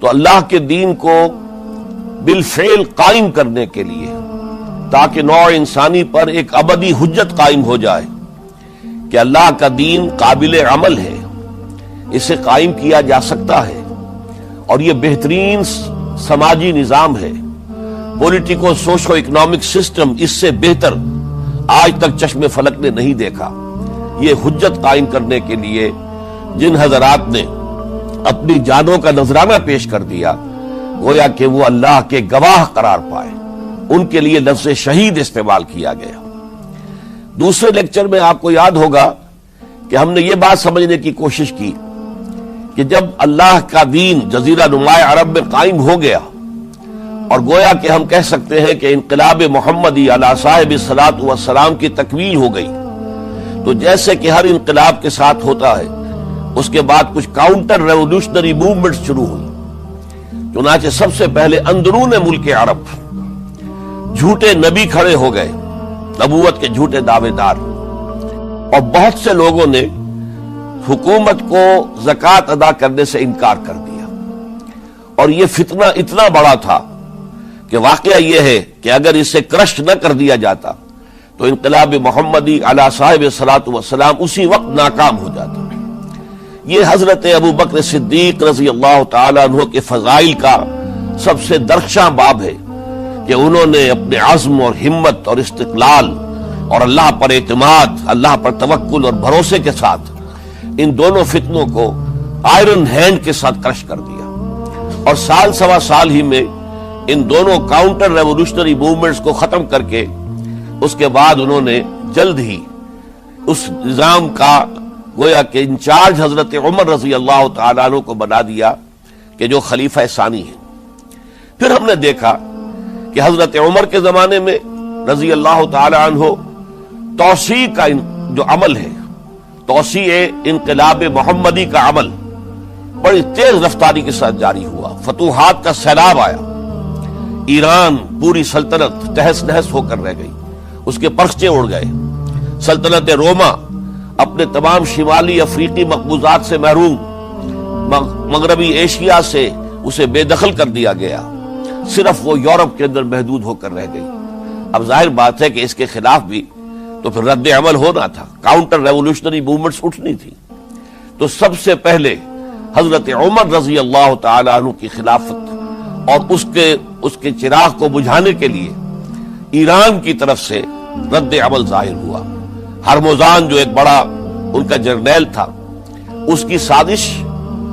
تو اللہ کے دین کو بالفعل قائم کرنے کے لیے، تاکہ نوع انسانی پر ایک ابدی حجت قائم ہو جائے کہ اللہ کا دین قابل عمل ہے، اسے قائم کیا جا سکتا ہے، اور یہ بہترین سماجی نظام ہے، پولیٹیکو سوشو اکنامک سسٹم اس سے بہتر آج تک چشم فلک نے نہیں دیکھا۔ یہ حجت قائم کرنے کے لیے جن حضرات نے اپنی جانوں کا نذرانہ پیش کر دیا، گویا کہ وہ اللہ کے گواہ قرار پائے، ان کے لیے لفظ شہید استعمال کیا گیا۔ دوسرے لیکچر میں آپ کو یاد ہوگا کہ ہم نے یہ بات سمجھنے کی کوشش کی کہ جب اللہ کا دین جزیرہ نمائے عرب میں قائم ہو گیا، اور گویا کہ ہم کہہ سکتے ہیں کہ انقلاب محمدی علی صاحب الصلاۃ والسلام کی تکمیل ہو گئی، تو جیسے کہ ہر انقلاب کے ساتھ ہوتا ہے، اس کے بعد کچھ کاؤنٹر ریولوشنری موومنٹ شروع ہوئی۔ چنانچہ سب سے پہلے اندرون ملک عرب جھوٹے نبی کھڑے ہو گئے، نبوت کے جھوٹے دعوے دار، اور بہت سے لوگوں نے حکومت کو زکوٰۃ ادا کرنے سے انکار کر دیا، اور یہ فتنہ اتنا بڑا تھا کہ واقعہ یہ ہے کہ اگر اسے کرش نہ کر دیا جاتا تو انقلاب محمدی علی صاحب الصلاۃ والسلام اسی وقت ناکام ہو جاتا۔ یہ حضرت ابو بکر صدیق رضی اللہ تعالیٰ عنہ کے فضائل کا سب سے درخشاں باب ہے کہ انہوں نے اپنے عزم اور ہمت اور استقلال اور اللہ پر اعتماد، اللہ پر توکل اور بھروسے کے ساتھ ان دونوں فتنوں کو آئرن ہینڈ کے ساتھ کرش کر دیا، اور سال سوا سال ہی میں ان دونوں کاؤنٹر ریولوشنری موومنٹس کو ختم کر کے اس کے بعد انہوں نے جلد ہی اس نظام کا گویا کہ انچارج حضرت عمر رضی اللہ تعالیٰ عنہ کو بنا دیا کہ جو خلیفہ ثانی ہے۔ پھر ہم نے دیکھا کہ حضرت عمر کے زمانے میں رضی اللہ تعالیٰ عنہ توسیع کا جو عمل ہے، توسیع انقلاب محمدی کا عمل بڑی تیز رفتاری کے ساتھ جاری ہوا، فتوحات کا سیلاب آیا، ایران پوری سلطنت تہس نہس ہو کر رہ گئی، اس کے پرچے اڑ گئے، سلطنت روما اپنے تمام شمالی افریقی مقبوضات سے محروم، مغربی ایشیا سے اسے بے دخل کر دیا گیا، صرف وہ یورپ کے اندر محدود ہو کر رہ گئی۔ اب ظاہر بات ہے کہ اس کے خلاف بھی تو پھر رد عمل ہونا تھا، کاؤنٹر ریولوشنری موومنٹس اٹھنی تھی۔ تو سب سے پہلے حضرت عمر رضی اللہ تعالیٰ عنہ کی خلافت اور اس کے چراغ کو بجھانے کے لیے ایران کی طرف سے رد عمل ظاہر ہوا۔ ہرموزان جو ایک بڑا ان کا جرنیل تھا، اس کی سازش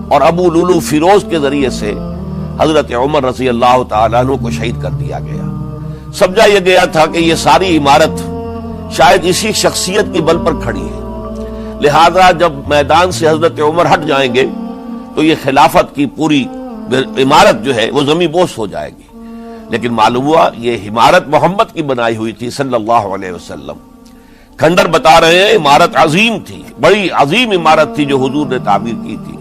اور ابو لولو فیروز کے ذریعے سے حضرت عمر رضی اللہ تعالیٰ عنہ کو شہید کر دیا گیا۔ سمجھا یہ گیا تھا کہ یہ ساری عمارت شاید اسی شخصیت کی بل پر کھڑی ہے، لہذا جب میدان سے حضرت عمر ہٹ جائیں گے تو یہ خلافت کی پوری عمارت جو ہے وہ زمین بوس ہو جائے گی۔ لیکن معلوم ہوا یہ عمارت محمد کی بنائی ہوئی تھی صلی اللہ علیہ وسلم۔ کھنڈر بتا رہے ہیں عمارت عظیم تھی، بڑی عظیم عمارت تھی جو حضور نے تعمیر کی تھی،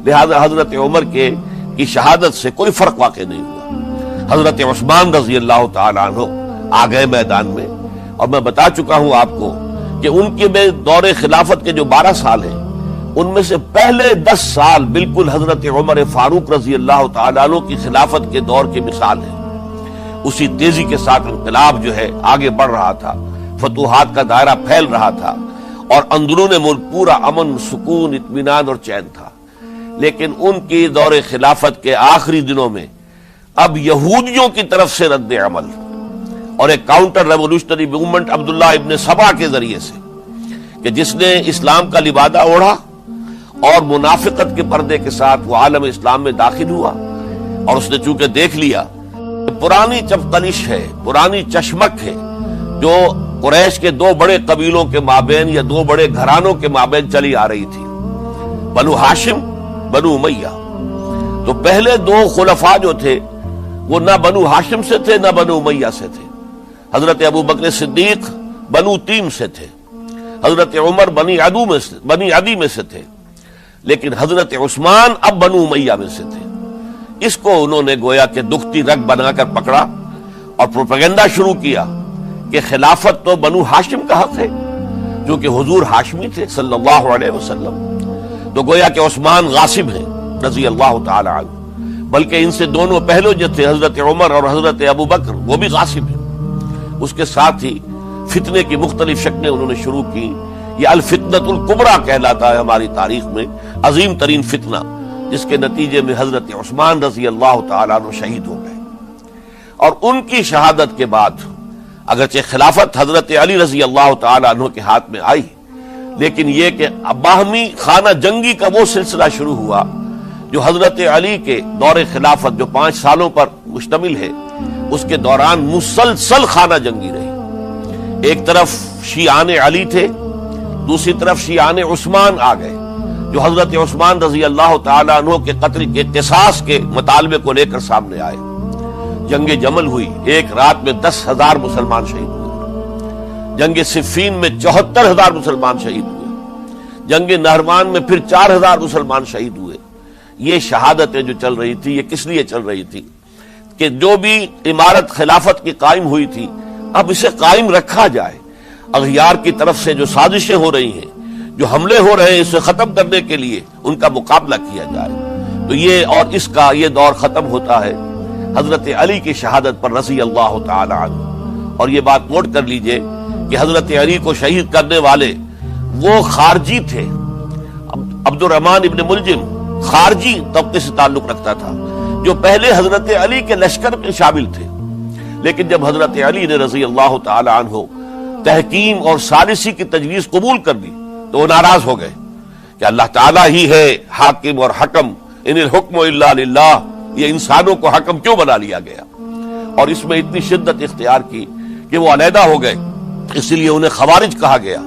لہذا حضرت عمر کی شہادت سے کوئی فرق واقع نہیں ہوا۔ حضرت عثمان رضی اللہ تعالیٰ عنہ آ گئے میدان میں، اور میں بتا چکا ہوں آپ کو کہ ان کے دور خلافت کے جو 12 سال ہیں، ان میں سے پہلے 10 سال بالکل حضرت عمر فاروق رضی اللہ تعالیٰ عنہ کی خلافت کے دور کی مثال ہے۔ اسی تیزی کے ساتھ انقلاب جو ہے آگے بڑھ رہا تھا، فتوحات کا دائرہ پھیل رہا تھا، اور اندرون ملک پورا امن، سکون، اطمینان اور چین تھا۔ لیکن ان کی دور خلافت کے آخری دنوں میں اب یہودیوں کی طرف سے رد عمل اور ایک کاؤنٹر ریولوشنری موومنٹ عبداللہ ابن سبا کے ذریعے سے، کہ جس نے اسلام کا لبادہ اوڑھا اور منافقت کے پردے کے ساتھ وہ عالم اسلام میں داخل ہوا، اور اس نے چونکہ دیکھ لیا پرانی چپقلش ہے، پرانی چشمک ہے جو قریش کے 2 بڑے قبیلوں کے مابین یا 2 بڑے گھرانوں کے مابین چلی آ رہی تھی، بنو ہاشم، بنو امیہ۔ تو پہلے 2 خلفاء جو تھے وہ نہ بنو ہاشم سے تھے نہ بنو امیہ سے تھے۔ حضرت ابو بکر صدیق بنو تیم سے تھے، حضرت عمر بنی عدی میں سے تھے، لیکن حضرت عثمان اب بنو امیہ میں سے تھے۔ اس کو انہوں نے گویا کہ دکھتی رگ بنا کر پکڑا اور پروپیگنڈا شروع کیا کہ خلافت تو بنو ہاشم کا حق ہے، جو کہ حضور ہاشمی تھے صلی اللہ علیہ وسلم، تو گویا کہ عثمان غاصب ہیں رضی اللہ تعالی عنہ۔ بلکہ ان سے دونوں پہلو جو تھے حضرت عمر اور حضرت ابو بکر وہ بھی غاصب ہیں. اس کے ساتھ ہی فتنے کی مختلف شکلیں انہوں نے شروع کی. یہ الفتنۃ الکبریٰ کہلاتا ہے ہماری تاریخ میں، عظیم ترین فتنہ، جس کے نتیجے میں حضرت عثمان رضی اللہ تعالیٰ عنہ شہید ہو گئے. اور ان کی شہادت کے بعد اگرچہ خلافت حضرت علی رضی اللہ تعالیٰ عنہ کے ہاتھ میں آئی، لیکن یہ کہ باہمی خانہ جنگی کا وہ سلسلہ شروع ہوا جو حضرت علی کے دور خلافت جو 5 سالوں پر مشتمل ہے، اس کے دوران مسلسل خانہ جنگی رہی. ایک طرف شیعان علی تھے، دوسری طرف شیعان عثمان آ گئے جو حضرت عثمان رضی اللہ تعالیٰ عنہ کے قتل کے قصاص کے مطالبے کو لے کر سامنے آئے. جنگ جمل ہوئی، ایک رات میں 10,000 مسلمان شہید ہوئے. جنگ صفین میں 74,000 مسلمان شہید ہوئے. جنگ نہروان میں پھر 4,000 مسلمان شہید ہوئے. یہ شہادتیں جو چل رہی تھی، یہ کس لیے چل رہی تھی کہ جو بھی عمارت خلافت کی قائم ہوئی تھی اب اسے قائم رکھا جائے. اغیار کی طرف سے جو سازشیں ہو رہی ہیں، جو حملے ہو رہے ہیں، اسے ختم کرنے کے لیے ان کا مقابلہ کیا جائے. تو یہ اور اس کا یہ دور ختم ہوتا ہے حضرت علی کی شہادت پر رضی اللہ تعالی عنہ. اور یہ بات نوٹ کر لیجئے کہ حضرت علی کو شہید کرنے والے وہ خارجی تھے. عبد الرحمن ابن ملجم خارجی طبقے سے تعلق رکھتا تھا جو پہلے حضرت علی کے لشکر میں شامل تھے، لیکن جب حضرت علی نے رضی اللہ تعالی عنہ تحکیم اور ثالثی کی تجویز قبول کر دی تو وہ ناراض ہو گئے کہ اللہ تعالیٰ ہی ہے حاکم اور حکم، ان الحکم الا للہ، یہ انسانوں کو حکم کیوں بنا لیا گیا. اور اس میں اتنی شدت اختیار کی کہ وہ علیحدہ ہو گئے. اس لیے انہیں خوارج کہا گیا.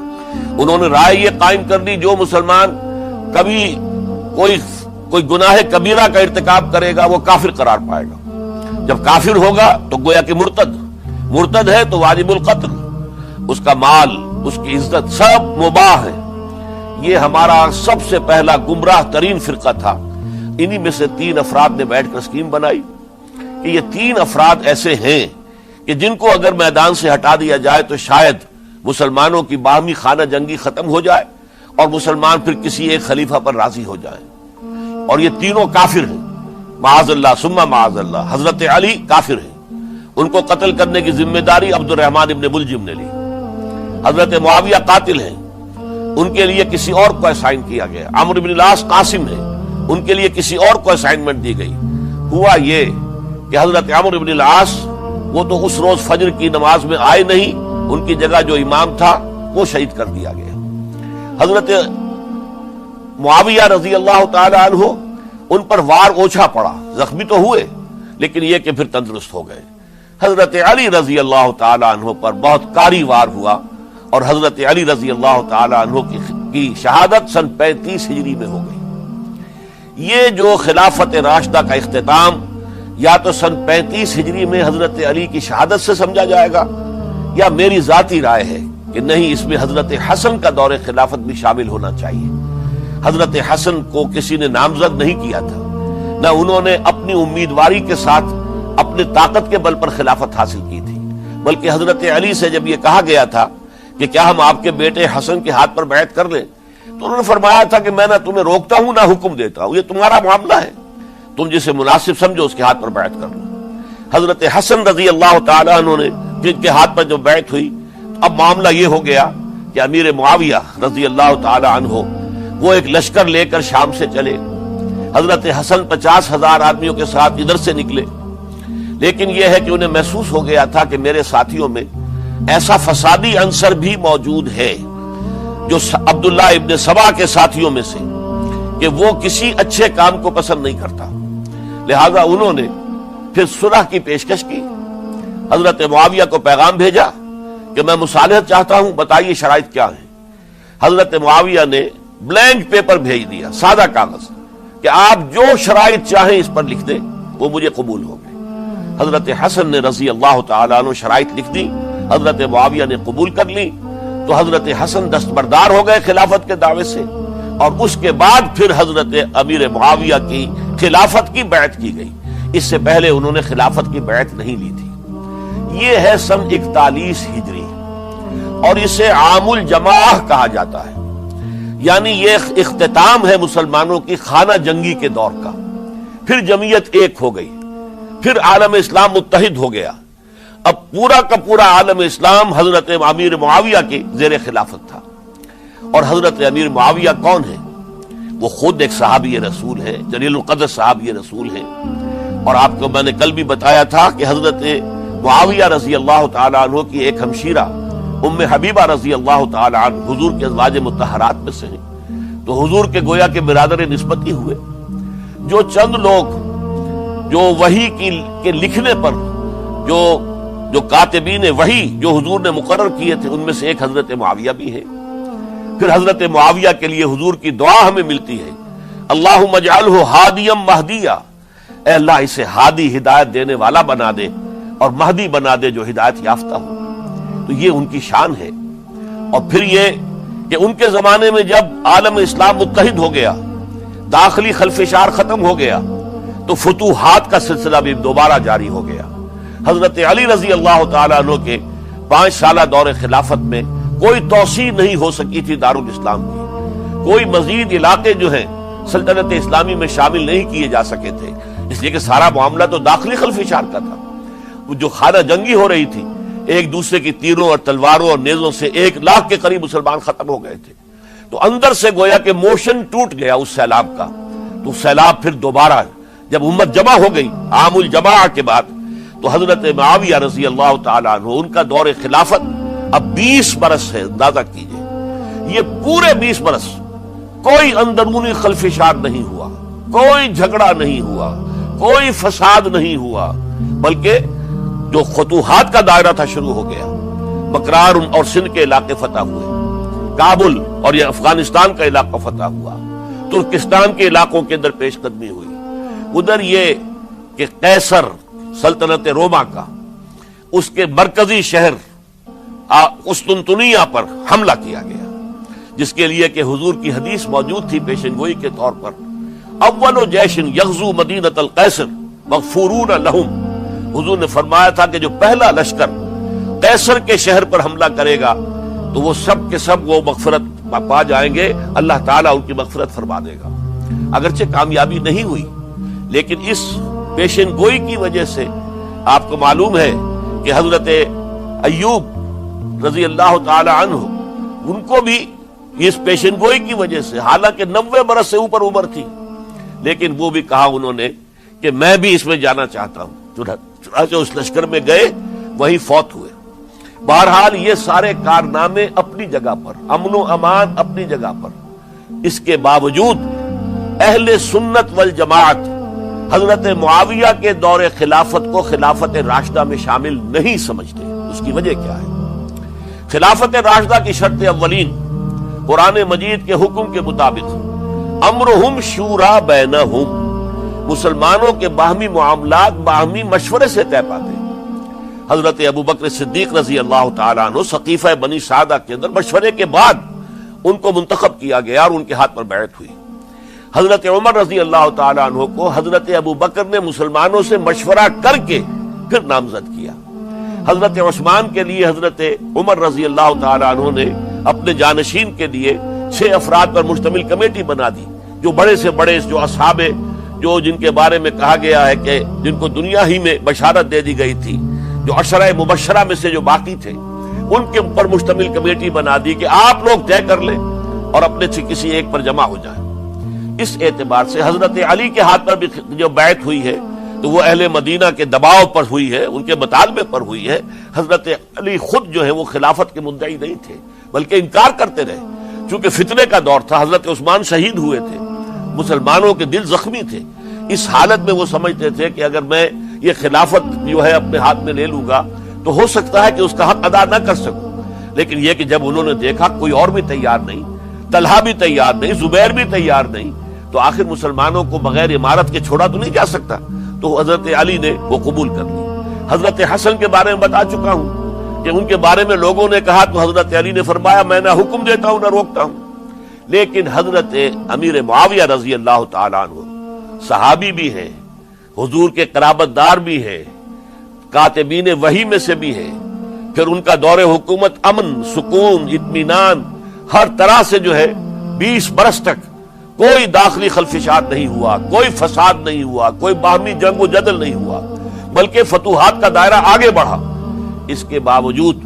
انہوں نے رائے یہ قائم کر دی دو مسلمان کبھی کوئی گناہ کبیرہ کا ارتکاب کرے گا وہ کافر قرار پائے گا. جب کافر ہوگا تو گویا کہ مرتد ہے تو واجب القتل، اس کا مال، اس کی عزت سب مباح ہے. یہ ہمارا سب سے پہلا گمراہ ترین فرقہ تھا. انہی میں سے 3 افراد نے بیٹھ کر اسکیم بنائی کہ یہ 3 افراد ایسے ہیں کہ جن کو اگر میدان سے ہٹا دیا جائے تو شاید مسلمانوں کی باہمی خانہ جنگی ختم ہو جائے اور مسلمان پھر کسی ایک خلیفہ پر راضی ہو جائیں. اور یہ تینوں کافر ہیں، معاذ اللہ ثم معاذ اللہ. حضرت علی کافر ہیں، ان کو قتل کرنے کی ذمہ داری عبد الرحمن ابن ملجم نے لی. حضرت معاویہ قاتل ہیں، ان کے لیے کسی اور کو اسائن کیا گیا. عمرو بن العاص قاسم ہیں، ان کے لیے کسی اور کو اسائنمنٹ دی گئی. ہوا یہ کہ حضرت عمرو بن العاص وہ تو اس روز فجر کی نماز میں آئے نہیں، ان کی جگہ جو امام تھا وہ شہید کر دیا گیا. حضرت معاویہ رضی اللہ تعالی عنہ ان پر وار اوچھا پڑا، زخمی تو ہوئے لیکن یہ کہ پھر تندرست ہو گئے. حضرت علی رضی اللہ تعالی عنہ پر بہت کاری وار ہوا اور حضرت علی رضی اللہ تعالی عنہ کی شہادت سن 35 ہجری میں ہو گئی. یہ جو خلافت راشدہ کا اختتام یا تو سن 35 ہجری میں حضرت علی کی شہادت سے سمجھا جائے گا، یا میری ذاتی رائے ہے کہ نہیں، اس میں حضرت حسن کا دور خلافت بھی شامل ہونا چاہیے. حضرت حسن کو کسی نے نامزد نہیں کیا تھا، نہ انہوں نے اپنی امیدواری کے ساتھ اپنے طاقت کے بل پر خلافت حاصل کی تھی، بلکہ حضرت علی سے جب یہ کہا گیا تھا کہ کیا ہم آپ کے بیٹے حسن کے ہاتھ پر بیعت کر لیں، تو انہوں نے فرمایا تھا کہ میں نہ تمہیں روکتا ہوں نہ حکم دیتا ہوں، یہ تمہارا معاملہ ہے، تم جسے مناسب سمجھو اس کے ہاتھ پر بیعت کر لو. حضرت حسن رضی اللہ تعالیٰ عنہ نے جن کے ہاتھ پر جو بیعت ہوئی، اب معاملہ یہ ہو گیا کہ امیر معاویہ رضی اللہ تعالیٰ عنہ وہ ایک لشکر لے کر شام سے چلے. حضرت حسن 50,000 آدمیوں کے ساتھ ادھر سے نکلے، لیکن یہ ہے کہ انہیں محسوس ہو گیا تھا کہ میرے ساتھیوں میں ایسا فسادی عنصر بھی موجود ہے جو عبداللہ ابن سبا کے ساتھیوں میں سے کہ وہ کسی اچھے کام کو پسند نہیں کرتا. لہذا انہوں نے پھر صلح کی پیشکش کی. حضرت معاویہ کو پیغام بھیجا کہ میں مصالحت چاہتا ہوں، بتائیے شرائط کیا ہیں. حضرت معاویہ نے بلینک پیپر بھیج دیا، سادہ کاغذ، کہ آپ جو شرائط چاہیں اس پر لکھ دیں، وہ مجھے قبول ہو گئے. حضرت حسن نے رضی اللہ تعالیٰ عنہ شرائط لکھ دی، حضرت معاویہ نے قبول کر لی، تو حضرت حسن دستبردار ہو گئے خلافت کے دعوے سے. اور اس کے بعد پھر حضرت امیر معاویہ کی خلافت کی بیعت کی گئی. اس سے پہلے انہوں نے خلافت کی بیعت نہیں لی تھی. یہ ہے سن 41 ہجری اور اسے عام الجماع کہا جاتا ہے، یعنی یہ اختتام ہے مسلمانوں کی خانہ جنگی کے دور کا پھر جمعیت ایک ہو گئی، پھر عالم اسلام متحد ہو گیا۔ اب پورا کا پورا عالم اسلام حضرت امیر معاویہ کے زیر خلافت تھا۔ اور حضرت امیر معاویہ کون ہے؟ وہ خود ایک صحابی رسول ہے، جلیل القدر صحابی رسول ہے۔ اور آپ کو میں نے کل بھی بتایا تھا کہ حضرت معاویہ رضی اللہ تعالی عنہ کی ایک ہمشیرہ ام حبیبہ رضی اللہ تعالی عنہ حضور کے ازواج مطہرات میں سے ہیں، تو حضور کے گویا کے برادر نسبت ہی ہوئے۔ جو چند لوگ جو وحی کے لکھنے پر جو کاتبین وحی جو حضور نے مقرر کیے تھے، ان میں سے ایک حضرت معاویہ بھی ہے۔ پھر حضرت معاویہ کے لیے حضور کی دعا ہمیں ملتی ہے، اللہم اجعلہ ہادیا مہدیا، اے اللہ اسے ہادی ہدایت دینے والا بنا دے اور مہدی بنا دے جو ہدایت یافتہ ہو۔ تو یہ ان کی شان ہے۔ اور پھر یہ کہ ان کے زمانے میں جب عالم اسلام متحد ہو گیا، داخلی خلفشار ختم ہو گیا، تو فتوحات کا سلسلہ بھی دوبارہ جاری ہو گیا۔ حضرت علی رضی اللہ تعالیٰ عنہ کے 5 سالہ دور خلافت میں کوئی توسیع نہیں ہو سکی تھی دارالاسلام کی، کوئی مزید علاقے جو ہیں سلطنت اسلامی میں شامل نہیں کیے جا سکے تھے، اس لیے کہ سارا معاملہ تو داخلی خلفشار کا تھا۔ وہ جو خانہ جنگی ہو رہی تھی، ایک دوسرے کی تیروں اور تلواروں اور نیزوں سے 1 لاکھ کے قریب مسلمان ختم ہو گئے تھے، تو اندر سے گویا کہ موشن ٹوٹ گیا اس سیلاب کا۔ تو سیلاب پھر دوبارہ جب امت جمع ہو گئی عام الجماع کے بعد، تو حضرت معاویہ رضی اللہ تعالیٰ عنہ ان کا دور خلافت اب 20 برس ہے۔ اندازہ کیجئے یہ پورے 20 برس کوئی اندرونی خلفشار نہیں ہوا، کوئی جھگڑا نہیں ہوا، کوئی فساد نہیں ہوا، بلکہ جو فتوحات کا دائرہ تھا شروع ہو گیا۔ بکرار اور سندھ کے علاقے فتح ہوئے، کابل اور یہ افغانستان کا علاقہ فتح ہوا، ترکستان کے علاقوں کے اندر پیش قدمی ہوئی۔ ادھر یہ کہ قیصر سلطنت روما کا اس کے مرکزی شہر قسطنطنیہ پر حملہ کیا گیا، جس کے لیے کہ حضور کی حدیث موجود تھی پیشن گوئی کے طور پر، اول جیش یغزو مدینۃ القیصر مغفورون لہم۔ حضور نے فرمایا تھا کہ جو پہلا لشکر قیصر کے شہر پر حملہ کرے گا تو وہ سب کے سب وہ مغفرت پا جائیں گے، اللہ تعالیٰ ان کی مغفرت فرما دے گا۔ اگرچہ کامیابی نہیں ہوئی، لیکن اس پیشن گوئی کی وجہ سے آپ کو معلوم ہے کہ حضرت ایوب رضی اللہ تعالی عنہ ان کو بھی اس پیشن گوئی کی وجہ سے، حالانکہ 90 برس سے اوپر عمر تھی، لیکن وہ بھی کہا انہوں نے کہ میں بھی اس میں جانا چاہتا ہوں، چنانچہ اس لشکر میں گئے، وہیں فوت ہوئے۔ بہرحال یہ سارے کارنامے اپنی جگہ پر، امن و امان اپنی جگہ پر، اس کے باوجود اہل سنت والجماعت حضرت معاویہ کے دور خلافت کو خلافت راشدہ میں شامل نہیں سمجھتے۔ اس کی وجہ کیا ہے؟ خلافت راشدہ کی شرط اولین قرآن مجید کے حکم کے مطابق امرہم شورا بینہم، مسلمانوں کے باہمی معاملات باہمی مشورے سے طے پاتے ہیں۔ حضرت ابوبکر صدیق رضی اللہ تعالیٰ عنہ سقیفہ بنی سعدہ کے اندر مشورے کے بعد ان کو منتخب کیا گیا اور ان کے ہاتھ پر بیعت ہوئی۔ حضرت عمر رضی اللہ تعالیٰ عنہ کو حضرت ابوبکر نے مسلمانوں سے مشورہ کر کے پھر نامزد کیا۔ حضرت عثمان کے لیے حضرت عمر رضی اللہ تعالیٰ عنہ نے اپنے جانشین کے لیے 6 افراد پر مشتمل کمیٹی بنا دی، جو بڑے سے بڑے جو اصحاب جو جن کے بارے میں کہا گیا ہے کہ جن کو دنیا ہی میں بشارت دے دی گئی تھی، جو عشرہ مبشرہ میں سے جو باقی تھے، ان کے اوپر مشتمل کمیٹی بنا دی کہ آپ لوگ طے کر لیں اور اپنے سے کسی ایک پر جمع ہو جائیں۔ اس اعتبار سے حضرت علی کے ہاتھ پر بھی جو بیعت ہوئی ہے تو وہ اہل مدینہ کے دباؤ پر ہوئی ہے، ان کے مطالبے پر ہوئی ہے۔ حضرت علی خود جو ہے وہ خلافت کے مدعی نہیں تھے، بلکہ انکار کرتے رہے، چونکہ فتنے کا دور تھا، حضرت عثمان شہید ہوئے تھے، مسلمانوں کے دل زخمی تھے۔ اس حالت میں وہ سمجھتے تھے کہ اگر میں یہ خلافت جو ہے اپنے ہاتھ میں لے لوں گا تو ہو سکتا ہے کہ اس کا حق ادا نہ کر سکوں، لیکن یہ کہ جب انہوں نے دیکھا کوئی اور بھی تیار نہیں، طلحہ بھی تیار نہیں، زبیر بھی تیار نہیں، تو آخر مسلمانوں کو بغیر امارت کے چھوڑا تو نہیں جا سکتا، تو حضرت علی نے وہ قبول کر لی۔ حضرت حسن کے بارے میں بتا چکا ہوں کہ ان کے بارے میں لوگوں نے کہا تو حضرت علی نے فرمایا میں نہ حکم دیتا ہوں نہ روکتا ہوں۔ لیکن حضرت امیر معاویہ رضی اللہ تعالیٰ عنہ صحابی بھی ہے، حضور کے قرابت دار بھی ہے، کاتبین وحی میں سے بھی ہے، پھر ان کا دور حکومت امن، سکون، اطمینان ہر طرح سے جو ہے 20 برس تک کوئی داخلی خلفشات نہیں ہوا، کوئی فساد نہیں ہوا، کوئی باہمی جنگ و جدل نہیں ہوا، بلکہ فتوحات کا دائرہ آگے بڑھا۔ اس کے باوجود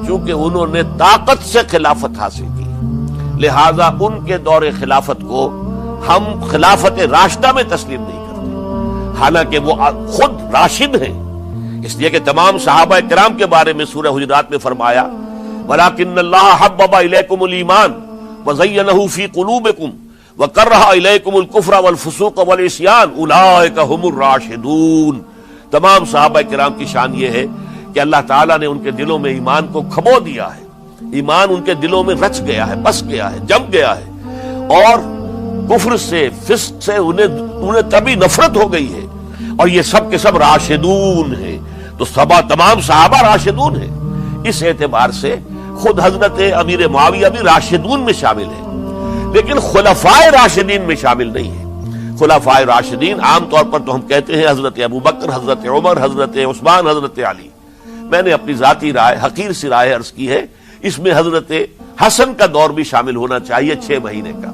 چونکہ انہوں نے طاقت سے خلافت حاصل کی، لہذا ان کے دور خلافت کو ہم خلافت راشدہ میں تسلیم نہیں کرتے، حالانکہ وہ خود راشد ہیں، اس لیے کہ تمام صحابہ کرام کے بارے میں سورہ حجرات میں فرمایا وَلَكِنَّ اللَّهَ حَبَّبَ إِلَيْكُمُ الْإِيمَانَ وَزَيَّنَهُ فِي قُلُوبِكُمْ وَكَرَّهَ إِلَيْكُمُ الْكُفْرَ وَالْفُسُوقَ وَالْعِصْيَانَ أُولَٰئِكَ هُمُ الرَّاشِدُونَ۔ تمام صحابہ کرام کی شان یہ ہے کہ اللہ تعالیٰ نے ان کے دلوں میں ایمان کو کھبو دیا ہے، ایمان ان کے دلوں میں رچ گیا ہے، بس گیا ہے، جم گیا ہے، اور کفر سے فسق سے انہیں تبھی نفرت ہو گئی ہے، اور یہ سب کے سب راشدون ہیں۔ تو تمام صحابہ راشدون ہیں، اس اعتبار سے خود حضرت امیر معاویہ بھی راشدون میں شامل ہیں، لیکن خلفائے راشدین میں شامل نہیں ہیں۔ خلفائے راشدین عام طور پر تو ہم کہتے ہیں حضرت ابوبکر، حضرت عمر، حضرت عثمان، حضرت علی۔ میں نے اپنی ذاتی رائے، حقیر سی رائے عرض کی ہے، اس میں حضرت حسن کا دور بھی شامل ہونا چاہیے 6 مہینے کا،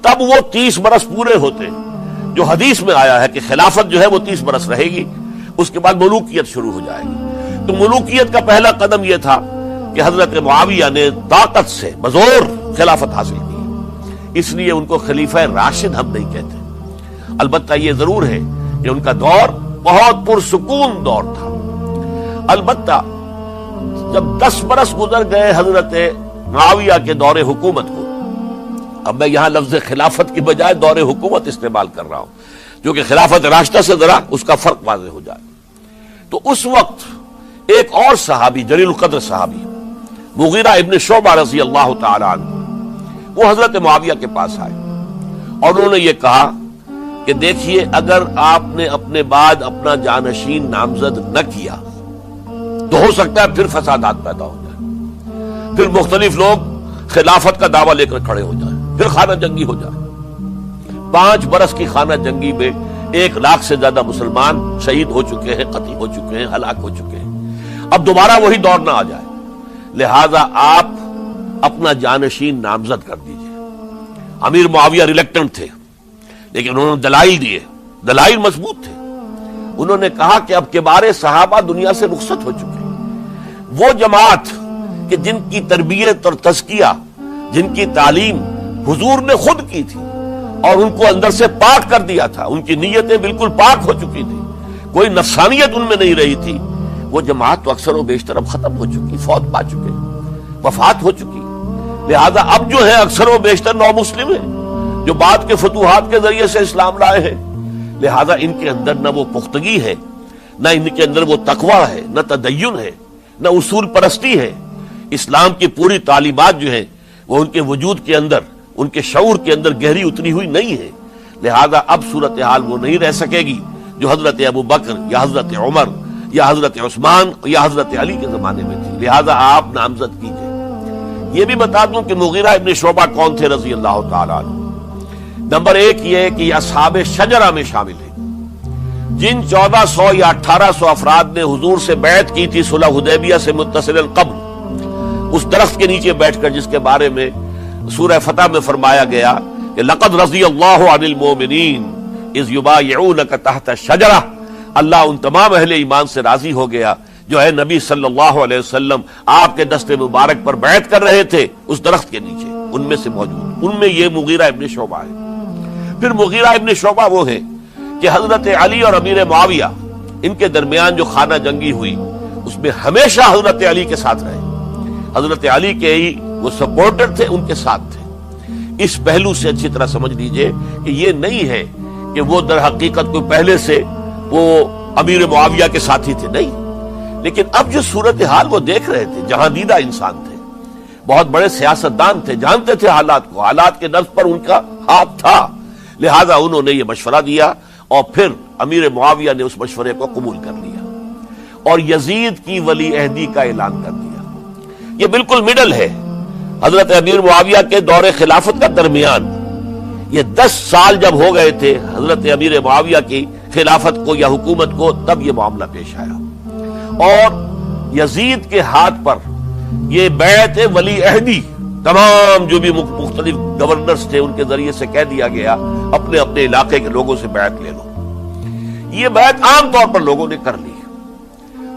تب وہ 30 برس پورے ہوتے ہیں، جو حدیث میں آیا ہے کہ خلافت جو ہے وہ 30 برس رہے گی، اس کے بعد ملوکیت شروع ہو جائے گی۔ تو ملوکیت کا پہلا قدم یہ تھا کہ حضرت معاویہ نے طاقت سے بزور خلافت حاصل کی، اس لیے ان کو خلیفہ راشد ہم نہیں کہتے۔ البتہ یہ ضرور ہے کہ ان کا دور بہت پرسکون دور تھا۔ البتہ جب 10 برس گزر گئے حضرت معاویہ کے دور حکومت کو، اب میں یہاں لفظ خلافت کی بجائے دور حکومت استعمال کر رہا ہوں، جو کہ خلافت راشدہ سے ذرا اس کا فرق واضح ہو جائے، تو اس وقت ایک اور صحابی، جلیل القدر صحابی مغیرہ ابن شعبہ رضی اللہ تعالی عنہ، وہ حضرت معاویہ کے پاس آئے اور انہوں نے یہ کہا کہ دیکھیے، اگر آپ نے اپنے بعد اپنا جانشین نامزد نہ کیا تو ہو سکتا ہے پھر فسادات پیدا ہو جائے، پھر مختلف لوگ خلافت کا دعویٰ لے کر کھڑے ہو جائیں، پھر خانہ جنگی ہو جائے۔ 5 برس کی خانہ جنگی میں 1 لاکھ سے زیادہ مسلمان شہید ہو چکے ہیں، قتل ہو چکے ہیں، ہلاک ہو چکے ہیں۔ اب دوبارہ وہی دور نہ آ جائے، لہذا آپ اپنا جانشین نامزد کر دیجئے۔ امیر معاویہ ریلیکٹنٹ تھے، لیکن انہوں نے دلائل دیے، دلائل مضبوط تھے۔ انہوں نے کہا کہ اب کبار صحابہ دنیا سے رخصت ہو چکے ہیں، وہ جماعت کہ جن کی تربیت اور تزکیہ، جن کی تعلیم حضور نے خود کی تھی اور ان کو اندر سے پاک کر دیا تھا، ان کی نیتیں بالکل پاک ہو چکی تھی، کوئی نفسانیت ان میں نہیں رہی تھی، وہ جماعت تو اکثر و بیشتر اب ختم ہو چکی، فوت پا چکے، وفات ہو چکی۔ لہذا اب جو ہے اکثر و بیشتر نو مسلم ہیں، جو بعد کے فتوحات کے ذریعے سے اسلام لائے ہیں، لہذا ان کے اندر نہ وہ پختگی ہے، نہ ان کے اندر وہ تقویٰ ہے، نہ تدین ہے، نہ اصول پرستی ہے۔ اسلام کی پوری تعلیمات جو ہیں وہ ان کے وجود کے اندر، ان کے شعور کے اندر گہری اتری ہوئی نہیں ہے، لہذا اب صورتحال وہ نہیں رہ سکے گی جو حضرت ابوبکر یا حضرت عمر یا حضرت عثمان یا حضرت علی کے زمانے میں تھی، لہذا آپ نامزد کیجئے۔ یہ بھی بتا دوں کہ مغیرہ ابن شعبہ کون تھے رضی اللہ تعالیٰ عنہ۔ نمبر 1 یہ ہے کہ یہ اصحاب شجرہ میں شامل ہیں، جن 1400 یا 1800 افراد نے حضور سے بیعت کی تھی صلح حدیبیہ سے متصل قبل، اس درخت کے نیچے بیٹھ کر، جس کے بارے میں سورہ فتح میں فرمایا گیا کہ لقد رضی اللہ عن المؤمنین اذ یبایعونک تحت الشجرہ، اللہ ان تمام اہل ایمان سے راضی ہو گیا جو ہے نبی صلی اللہ علیہ وسلم آپ کے دست مبارک پر بیعت کر رہے تھے اس درخت کے نیچے، ان میں سے موجود، ان میں یہ مغیرہ ابن شعبہ ہے۔ پھر مغیرہ ابن شعبہ وہ ہے کہ حضرت علی اور امیر معاویہ، ان کے درمیان جو خانہ جنگی ہوئی اس میں ہمیشہ حضرت علی کے ساتھ رہے، حضرت علی کے ہی وہ سپورٹر تھے، ان کے ساتھ تھے۔ اس پہلو سے اچھی طرح سمجھ لیجئے کہ یہ نہیں ہے کہ وہ در حقیقت کوئی پہلے سے وہ امیر معاویہ کے ساتھی تھے، نہیں، لیکن اب جو صورتحال وہ دیکھ رہے تھے، جہاں دیدہ انسان تھے، بہت بڑے سیاستدان تھے، جانتے تھے حالات کو، حالات کے نفس پر ان کا ہاتھ تھا، لہذا انہوں نے یہ مشورہ دیا اور پھر امیر معاویہ نے اس مشورے کو قبول کر لیا اور یزید کی ولی عہدی کا اعلان کر دیا۔ یہ بالکل مڈل ہے حضرت امیر معاویہ کے دور خلافت کا درمیان، یہ 10 سال جب ہو گئے تھے حضرت امیر معاویہ کی خلافت کو یا حکومت کو، تب یہ معاملہ پیش آیا اور یزید کے ہاتھ پر یہ بیعت ولی عہدی تمام جو بھی مختلف گورنرز تھے ان کے ذریعے سے کہہ دیا گیا اپنے اپنے علاقے کے لوگوں سے بیعت لے لو. یہ بیعت عام طور پر لوگوں نے کر لی.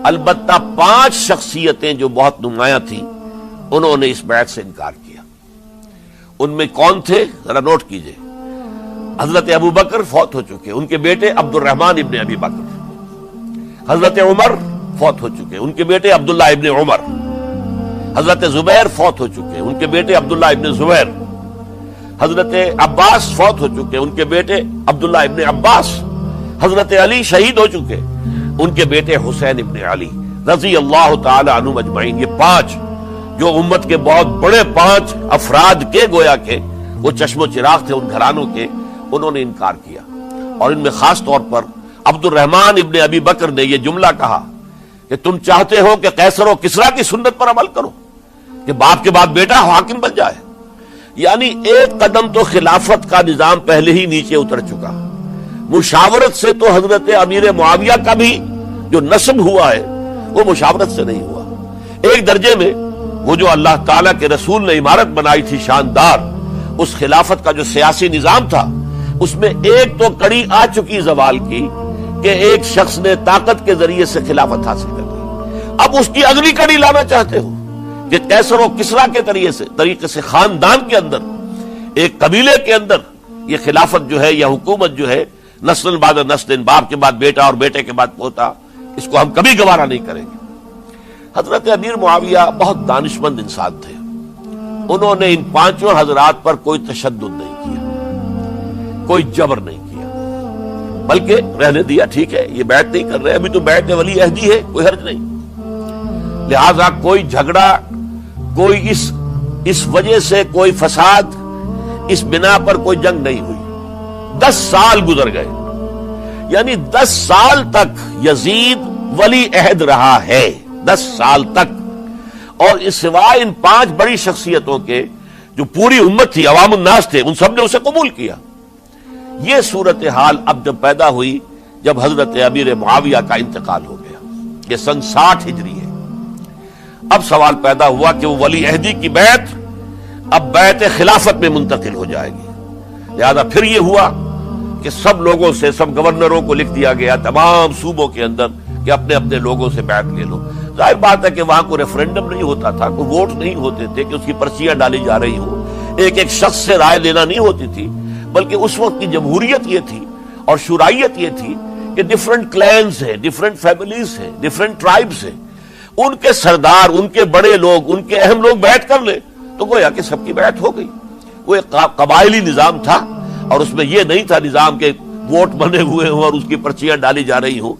البتہ 5 شخصیتیں جو بہت نمایاں تھیں انہوں نے اس بیعت سے انکار کیا. ان میں کون تھے ذرا نوٹ کیجئے. حضرت ابو بکر فوت ہو چکے، ان کے بیٹے عبد الرحمن ابن ابی بکر. حضرت عمر فوت ہو چکے، ان کے بیٹے عبداللہ ابن عمر. حضرت زبیر فوت ہو چکے، ان کے بیٹے عبداللہ ابن زبیر. حضرت عباس فوت ہو چکے، ان کے بیٹے عبداللہ ابن عباس. حضرت علی شہید ہو چکے، ان کے بیٹے حسین ابن علی رضی اللہ تعالی عنہم اجمعین. یہ 5 جو امت کے بہت بڑے 5 افراد کے گویا کے وہ چشم و چراغ تھے ان گھرانوں کے، انہوں نے انکار کیا. اور ان میں خاص طور پر عبد الرحمن ابن ابی بکر نے یہ جملہ کہا کہ تم چاہتے ہو کہ قیصر و کسریٰ کی سنت پر عمل کرو کہ باپ کے بعد بیٹا حاکم بن جائے. یعنی ایک قدم تو خلافت کا نظام پہلے ہی نیچے اتر چکا. مشاورت سے تو حضرت امیر معاویہ کا بھی جو نسب ہوا ہے وہ مشاورت سے نہیں ہوا. ایک درجے میں وہ جو اللہ تعالیٰ کے رسول نے عمارت بنائی تھی شاندار، اس خلافت کا جو سیاسی نظام تھا اس میں ایک تو کڑی آ چکی زوال کی کہ ایک شخص نے طاقت کے ذریعے سے خلافت حاصل کر لی. اب اس کی اگلی کڑی لانا چاہتے ہو کہ قیصر و کسریٰ کے طریقے سے خاندان کے اندر، ایک قبیلے کے اندر یہ خلافت جو ہے یا حکومت جو ہے نسل بعد نسل، باپ کے بعد بیٹا اور بیٹے کے بعد پوتا، اس کو ہم کبھی گوارا نہیں کریں گے. حضرت امیر معاویہ بہت دانشمند انسان تھے. انہوں نے ان 5 حضرات پر کوئی تشدد نہیں کیا، کوئی جبر نہیں کیا، بلکہ رہنے دیا. ٹھیک ہے یہ بیعت نہیں کر رہے، ابھی تو بیعت ولی عہدی ہے، کوئی حرج نہیں. لہذا کوئی جھگڑا، کوئی اس وجہ سے کوئی فساد، اس بنا پر کوئی جنگ نہیں ہوئی. 10 سال گزر گئے، یعنی 10 سال تک یزید ولی عہد رہا ہے. 10 سال تک. اور اس سوائے ان 5 بڑی شخصیتوں کے جو پوری امت تھی، عوام الناس تھے، ان سب نے اسے قبول کیا. یہ صورتحال اب جب پیدا ہوئی جب حضرت امیر معاویہ کا انتقال ہو گیا، یہ سن 60 ہجری ہے. اب سوال پیدا ہوا کہ وہ ولی عہدی کی بیعت اب بیعت خلافت میں منتقل ہو جائے گی. لہذا پھر یہ ہوا کہ سب لوگوں سے، سب گورنروں کو لکھ دیا گیا تمام صوبوں کے اندر کہ اپنے اپنے لوگوں سے بیعت لے لو. ظاہر بات ہے کہ وہاں کوئی ریفرنڈم نہیں ہوتا تھا، کوئی ووٹ نہیں ہوتے تھے کہ اس کی پرچیاں ڈالی جا رہی ہوں، ایک شخص سے رائے لینا نہیں ہوتی تھی. بلکہ اس وقت کی جمہوریت یہ تھی اور شورائیت یہ تھی کہ ڈفرنٹ کلینز ہیں، ڈفرنٹ فیملیز ہیں، ڈفرنٹ ٹرائبز ہیں، ان کے سردار، ان کے بڑے لوگ، ان کے اہم لوگ بیعت کر لیں تو گویا کہ سب کی بیعت ہو گئی. وہ ایک قبائلی نظام تھا اور اس میں یہ نہیں تھا نظام کے ووٹ بنے ہوئے ہوں اور اس کی پرچیاں ڈالی جا رہی ہوں.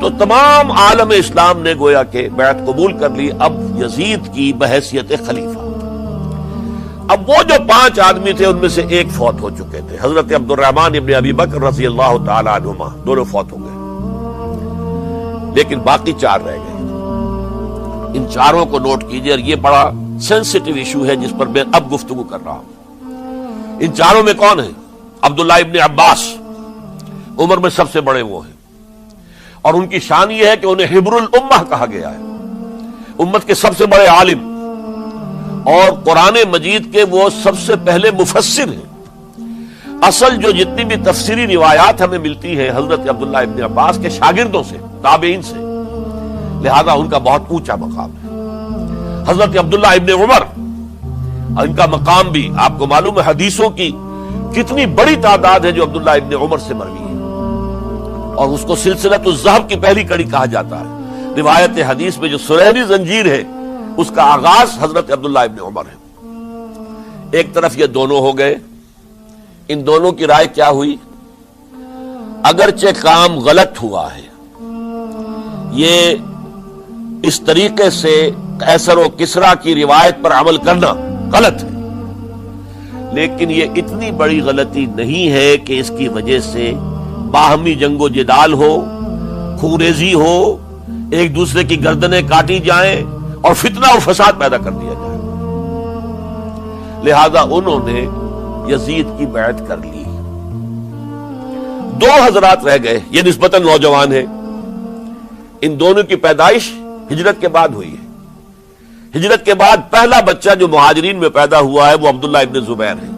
تو تمام عالم اسلام نے گویا کہ بیعت قبول کر لی اب یزید کی بحیثیت خلیفہ. اب وہ جو 5 آدمی تھے ان میں سے ایک فوت ہو چکے تھے، حضرت عبد الرحمن ابن ابی بکر رضی اللہ تعالی عنہما، دونوں فوت ہو گئے. لیکن باقی 4 رہ گئے. ان 4 کو نوٹ کیجئے، اور یہ بڑا سینسٹیو ایشو ہے جس پر میں اب گفتگو کر رہا ہوں. ان 4 میں کون ہیں؟ عبداللہ ابن عباس، عمر میں سب سے بڑے وہ ہیں، اور ان کی شان یہ ہے کہ انہیں حبر الامہ کہا گیا ہے، امت کے سب سے بڑے عالم، اور قرآن مجید کے وہ سب سے پہلے مفسر ہیں. اصل جو جتنی بھی تفسیری روایات ہمیں ملتی ہیں حضرت عبداللہ ابن عباس کے شاگردوں سے، تابعین سے، لہذا ان کا بہت اونچا مقام ہے. حضرت عبداللہ ابن عمر، ان کا مقام بھی آپ کو معلوم ہے، حدیثوں کی کتنی بڑی تعداد ہے جو عبداللہ ابن عمر سے مروی ہے، اور اس کو سلسلۃ الذہب کی پہلی کڑی کہا جاتا ہے. روایت حدیث میں جو سنہری زنجیر ہے اس کا آغاز حضرت عبداللہ ابن عمر ہے. ایک طرف یہ دونوں ہو گئے. ان دونوں کی رائے کیا ہوئی؟ اگرچہ کام غلط ہوا ہے، یہ اس طریقے سے قیصر و کسریٰ کی روایت پر عمل کرنا غلط ہے، لیکن یہ اتنی بڑی غلطی نہیں ہے کہ اس کی وجہ سے باہمی جنگ و جدال ہو، خوریزی ہو، ایک دوسرے کی گردنیں کاٹی جائیں اور فتنہ اور فساد پیدا کر دیا جائے. لہذا انہوں نے یزید کی بیعت کر لی. 2 حضرات رہ گئے، یہ نسبتاً نوجوان ہیں. ان دونوں کی پیدائش ہجرت کے بعد ہوئی ہے. ہجرت کے بعد پہلا بچہ جو مہاجرین میں پیدا ہوا ہے وہ عبداللہ ابن زبیر ہے،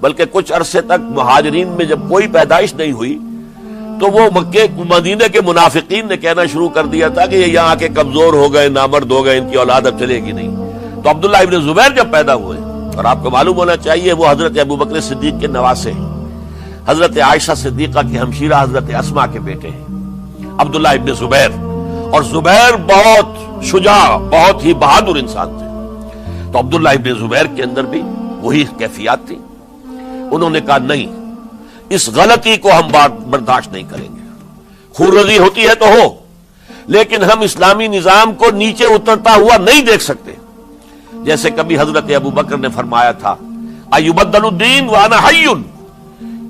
بلکہ کچھ عرصے تک مہاجرین میں جب کوئی پیدائش نہیں ہوئی تو وہ مکے مدینے کے منافقین نے کہنا شروع کر دیا تھا کہ یہ یہاں کے کمزور ہو گئے، نامرد ہو گئے، ان کی اولاد اب چلے گی نہیں۔ تو عبداللہ ابن زبیر جب پیدا ہوئے، اور آپ کو معلوم ہونا چاہیے وہ حضرت ابوبکر صدیق کے نواسے ہیں، حضرت عائشہ صدیقہ کی ہمشیرہ حضرت اسماء کے بیٹے ہیں عبداللہ ابن زبیر، اور زبیر بہت شجاع، بہت ہی بہادر انسان تھے۔ تو عبداللہ ابن زبیر کے اندر بھی وہی کیفیات تھی۔ انہوں نے کہا نہیں، اس غلطی کو ہم برداشت نہیں کریں گے، خون رضی ہوتی ہے تو ہو، لیکن ہم اسلامی نظام کو نیچے اترتا ہوا نہیں دیکھ سکتے۔ جیسے کبھی حضرت ابوبکر نے فرمایا تھا ایبدل الدین وانا حی،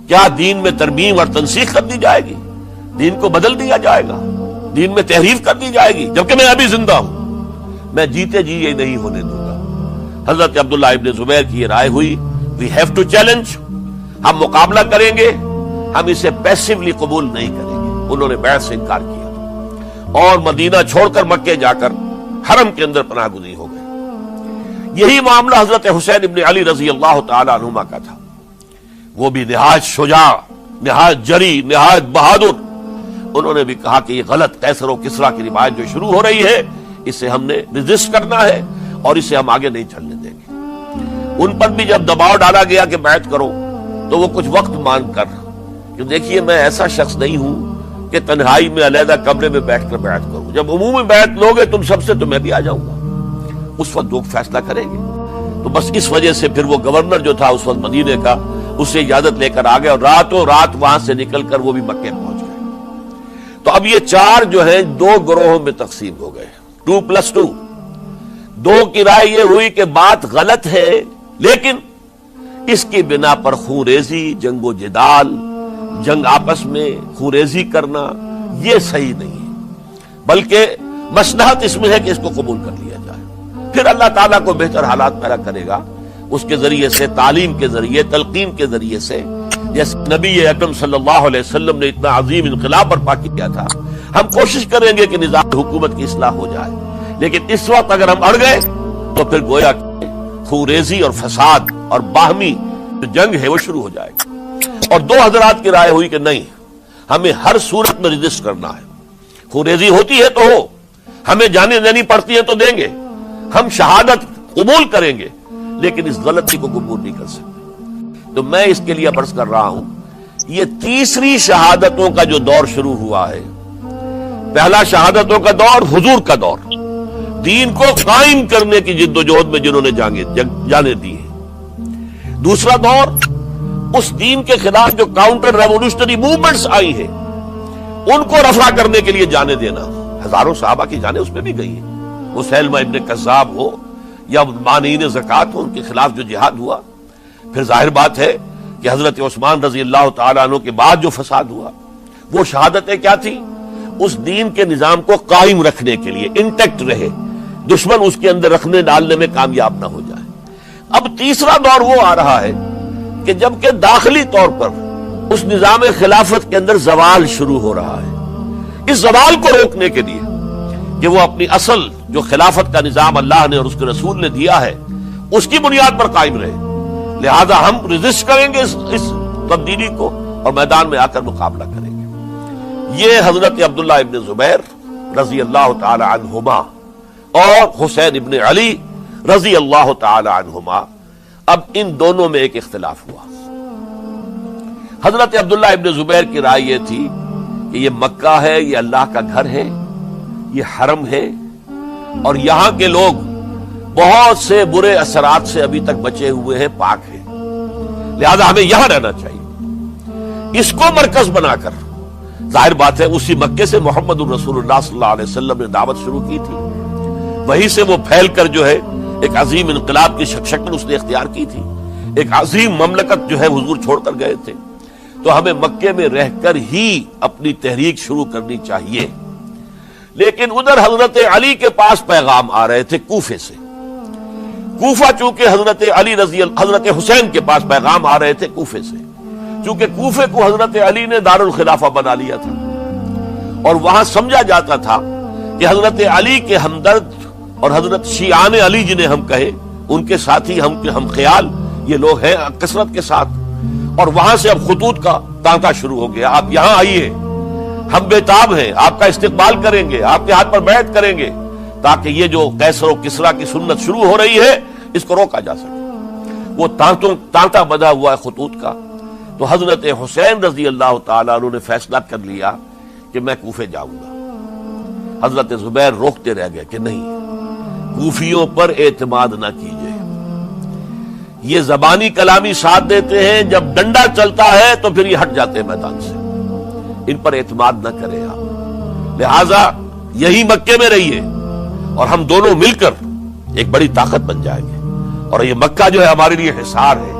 کیا دین میں ترمیم اور تنسیخ کر دی جائے گی؟ دین کو بدل دیا جائے گا، دین میں تحریف کر دی جائے گی جبکہ میں ابھی زندہ ہوں؟ میں جیتے جی یہ نہیں ہونے دوں گا۔ حضرت عبداللہ ابن زبیر کی یہ رائے ہوئی، وی ہیو ٹو چیلنج، ہم مقابلہ کریں گے، ہم اسے پیسیولی قبول نہیں کریں گے۔ انہوں نے بیعت سے انکار کیا اور مدینہ چھوڑ کر مکے جا کر حرم کے اندر پناہ گزین ہو گئے۔ یہی معاملہ حضرت حسین ابن علی رضی اللہ تعالی عنہما کا تھا، وہ بھی نہایت شجاع، نہایت جری، نہایت بہادر۔ انہوں نے بھی کہا کہ یہ غلط قیصر و کسریٰ کی روایت جو شروع ہو رہی ہے اسے ہم نے ریزسٹ کرنا ہے اور اسے ہم آگے نہیں چلنے دیں گے۔ ان پر بھی جب دباؤ ڈالا گیا کہ بیعت کرو تو وہ کچھ وقت مانگ کر، کہ دیکھیے میں ایسا شخص نہیں ہوں کہ تنہائی میں علیحدہ کمرے میں بیٹھ کر بیعت کروں، جب عمومی بیعت لوگے تم سب سے تو میں بھی آ جاؤں گا، اس وقت لوگ فیصلہ کریں گے۔ تو بس اس وجہ سے پھر وہ گورنر جو تھا اس وقت مدینے کا، اس سے اجازت لے کر آ گئے اور راتوں رات وہاں سے نکل کر وہ بھی مکے پہنچ گئے۔ تو اب یہ چار جو ہیں دو گروہوں میں تقسیم ہو گئے، 2+2۔ دو کی رائے یہ ہوئی کہ بات غلط ہے، لیکن اس کی بنا پر خون ریزی، جنگ و جدال، جنگ آپس میں خون ریزی کرنا یہ صحیح نہیں ہے، بلکہ مصلحت اس میں ہے کہ اس کو قبول کر لیا جائے۔ پھر اللہ تعالیٰ کو بہتر حالات پیدا کرے گا اس کے ذریعے سے، تعلیم کے ذریعے، تلقین کے ذریعے سے، جیسے نبی اکرم صلی اللہ علیہ وسلم نے اتنا عظیم انقلاب برپا کیا تھا۔ ہم کوشش کریں گے کہ نظام حکومت کی اصلاح ہو جائے، لیکن اس وقت اگر ہم اڑ گئے تو پھر گویا کہ خون ریزی اور فساد اور باہمی جو جنگ ہے وہ شروع ہو جائے گی۔ اور دو حضرات کی رائے ہوئی کہ نہیں، ہمیں ہر صورت میں رجسٹ کرنا ہے، خون ریزی ہوتی ہے تو ہو، ہمیں جانیں دینی پڑتی ہے تو دیں گے، ہم شہادت قبول کریں گے، لیکن اس غلطی کو قبول نہیں کر سکتے۔ تو میں اس کے لیے عرض کر رہا ہوں، یہ تیسری شہادتوں کا جو دور شروع ہوا ہے، پہلا شہادتوں کا دور حضور کا دور، دین کو قائم کرنے کی جد و جہد میں جنہوں نے جانے دی ہیں۔ دوسرا دور اس دین کے خلاف جو کاؤنٹر ریولوشنری موومنٹس آئی ہیں ان کو رفع کرنے کے لیے جانے دینا، ہزاروں صحابہ کی جانیں اس میں بھی گئی ہیں، وہ سیلمہ ابن کذاب ہو یا مانعین زکوٰۃ ہو، ان کے خلاف جو جہاد ہوا۔ پھر ظاہر بات ہے کہ حضرت عثمان رضی اللہ تعالیٰ عنہ کے بعد جو فساد ہوا، وہ شہادتیں کیا تھی؟ اس دین کے نظام کو قائم رکھنے کے لیے، انٹیکٹ رہے، دشمن اس کے اندر رکھنے ڈالنے میں کامیاب نہ ہو جائے۔ اب تیسرا دور وہ آ رہا ہے کہ جبکہ داخلی طور پر اس نظام خلافت کے اندر زوال شروع ہو رہا ہے، اس زوال کو روکنے کے لیے کہ وہ اپنی اصل جو خلافت کا نظام اللہ نے اور اس کے رسول نے دیا ہے اس کی بنیاد پر قائم رہے، لہذا ہم ریزسٹ کریں گے اس تبدیلی کو اور میدان میں آ کر مقابلہ کریں گے۔ یہ حضرت عبداللہ ابن زبیر رضی اللہ تعالی عنہما اور حسین ابن علی رضی اللہ تعالی عنہما، اب ان دونوں میں ایک اختلاف ہوا۔ حضرت عبداللہ ابن زبیر کی رائے یہ تھی کہ یہ مکہ ہے، یہ اللہ کا گھر ہے، یہ حرم ہے، اور یہاں کے لوگ بہت سے برے اثرات سے ابھی تک بچے ہوئے ہیں، پاک ہیں، لہذا ہمیں یہاں رہنا چاہیے۔ اس کو مرکز بنا کر ظاہر بات ہے اسی مکے سے محمد الرسول اللہ صلی اللہ علیہ وسلم نے دعوت شروع کی تھی، وہیں سے وہ پھیل کر جو ہے ایک عظیم انقلاب کی شکل اس نے اختیار کی تھی، ایک عظیم مملکت جو ہے حضور چھوڑ کر گئے تھے۔ تو ہمیں مکے میں رہ کر ہی اپنی تحریک شروع کرنی چاہیے، لیکن ادھر حضرت علی کے پاس پیغام آ رہے تھے کوفے سے۔ کوفہ چونکہ حضرت حسین کے پاس پیغام آ رہے تھے کوفے سے، چونکہ کوفے کو حضرت علی نے دار الخلافہ بنا لیا تھا، اور وہاں سمجھا جاتا تھا کہ حضرت علی کے ہمدرد اور حضرت شیعان علی جنہیں ہم کہیں، ان کے ساتھی ہم خیال، یہ لوگ ہیں کثرت کے ساتھ. اور وہاں سے اب خطوط کا تانتا شروع ہو گیا، آپ یہاں آئیے، ہم بےتاب ہیں، آپ کا استقبال کریں گے، آپ کے ہاتھ پر بیعت کریں گے، تاکہ یہ جو قیصر و کسریٰ کی سنت شروع ہو رہی ہے اس کو روکا جا سکے. وہ تانتا بندھا ہوا ہے خطوط کا. تو حضرت حسین رضی اللہ تعالیٰ عنہ نے فیصلہ کر لیا کہ میں کوفے جاؤں گا. حضرت زبیر روکتے رہ گئے کہ نہیں، کوفیوں پر اعتماد نہ کیجیے، یہ زبانی کلامی ساتھ دیتے ہیں، جب ڈنڈا چلتا ہے تو پھر یہ ہٹ جاتے ہیں میدان سے، ان پر اعتماد نہ کریں آپ. لہذا یہی مکے میں رہیے اور ہم دونوں مل کر ایک بڑی طاقت بن جائیں گے. اور یہ مکہ جو ہے ہمارے لیے حصار ہے،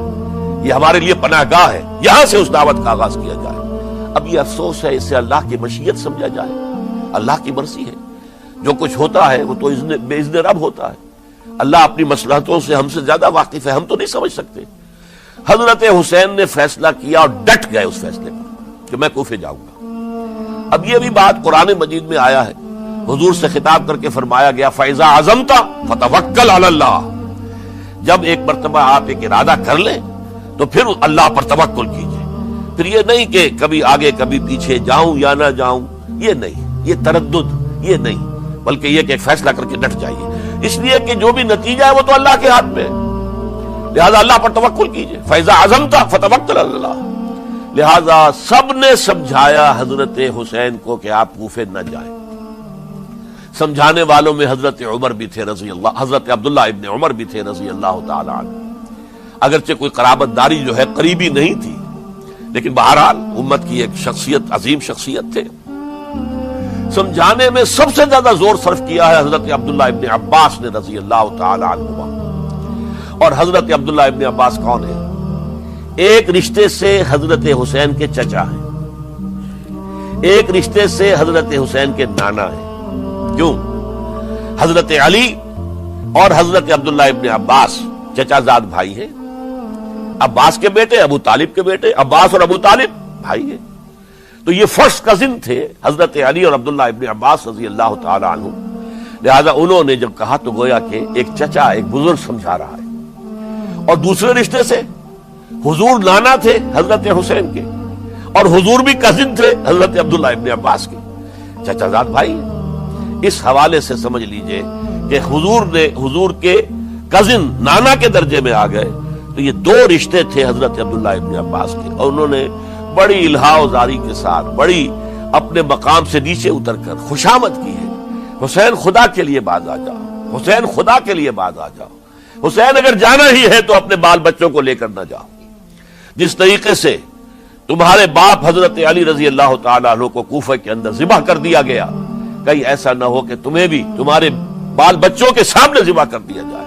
یہ ہمارے لیے پناہ گاہ ہے، یہاں سے اس دعوت کا آغاز کیا جائے. اب یہ افسوس ہے، اسے اللہ کی مشیت سمجھا جائے، اللہ کی مرضی ہے. جو کچھ ہوتا ہے وہ تو بے اذن رب ہوتا ہے. اللہ اپنی مصلحتوں سے ہم سے زیادہ واقف ہے، ہم تو نہیں سمجھ سکتے. حضرت حسین نے فیصلہ کیا اور ڈٹ گئے اس فیصلے پر کہ میں کوفے جاؤں گا. اب یہ بھی بات قرآن مجید میں آیا ہے، حضور سے خطاب کر کے فرمایا گیا فَإِذَا عَزَمْتَ فَتَوَكَّلْ عَلَى اللَّهِ. جب ایک مرتبہ آپ ایک ارادہ کر لیں تو پھر اللہ پر توکل کیجئے. پھر یہ نہیں کہ کبھی آگے کبھی پیچھے جاؤں یا نہ جاؤں، یہ نہیں، یہ تردد یہ نہیں، بلکہ یہ کہ ایک فیصلہ کر کے ڈٹ جائیے، اس لیے کہ جو بھی نتیجہ ہے وہ تو اللہ کے ہاتھ میں ہے. لہذا اللہ پر توکل کیجئے. فَإِذَا عَزَمْتَ فَتَوَكَّلْ عَلَى اللَّهِ. لہذا سب نے سمجھایا حضرت حسین کو کہ آپ کوفے نہ جائیں. سمجھانے والوں میں حضرت عمر بھی تھے رضی اللہ، حضرت عبداللہ ابن عمر بھی تھے رضی اللہ تعالی عنہ. اگرچہ کوئی قرابت داری جو ہے قریبی نہیں تھی، لیکن بہرحال امت کی ایک شخصیت، عظیم شخصیت تھے. سمجھانے میں سب سے زیادہ زور صرف کیا ہے حضرت عبداللہ ابن عباس نے رضی اللہ تعالی عنہما. اور حضرت عبداللہ ابن عباس کون ہے؟ ایک رشتے سے حضرت حسین کے چچا ہیں، ایک رشتے سے حضرت حسین کے نانا ہیں. کیوں؟ حضرت علی اور حضرت عبداللہ ابن عباس چچا زاد بھائی ہیں. عباس کے بیٹے، ابو طالب کے بیٹے، عباس اور ابو طالب بھائی ہیں. تو یہ فرسٹ کزن تھے حضرت علی اور عبداللہ ابن عباس رضی اللہ تعالی عنہ. لہذا انہوں نے جب کہا تو گویا کہ ایک چچا ایک بزرگ سمجھا رہا ہے. اور دوسرے رشتے سے حضور نانا تھے حضرت حسین کے، اور حضور بھی کزن تھے حضرت عبداللہ ابن عباس کے، چچا زاد بھائی. اس حوالے سے سمجھ لیجئے کہ حضور کے کزن نانا کے درجے میں آ گئے. تو یہ دو رشتے تھے حضرت عبداللہ ابن عباس کے، اور انہوں نے بڑی الہا و زاری کے ساتھ، بڑی اپنے مقام سے نیچے اتر کر خوشامد کی ہے. حسین خدا کے لیے باز آ جاؤ، حسین خدا کے لیے باز آ جاؤ. حسین اگر جانا ہی ہے تو اپنے بال بچوں کو لے کر نہ جاؤ. جس طریقے سے تمہارے باپ حضرت علی رضی اللہ تعالیٰ عنہ کو کوفہ کے اندر ذبح کر دیا گیا، کہیں ایسا نہ ہو کہ تمہیں بھی تمہارے بال بچوں کے سامنے ذبح کر دیا جائے.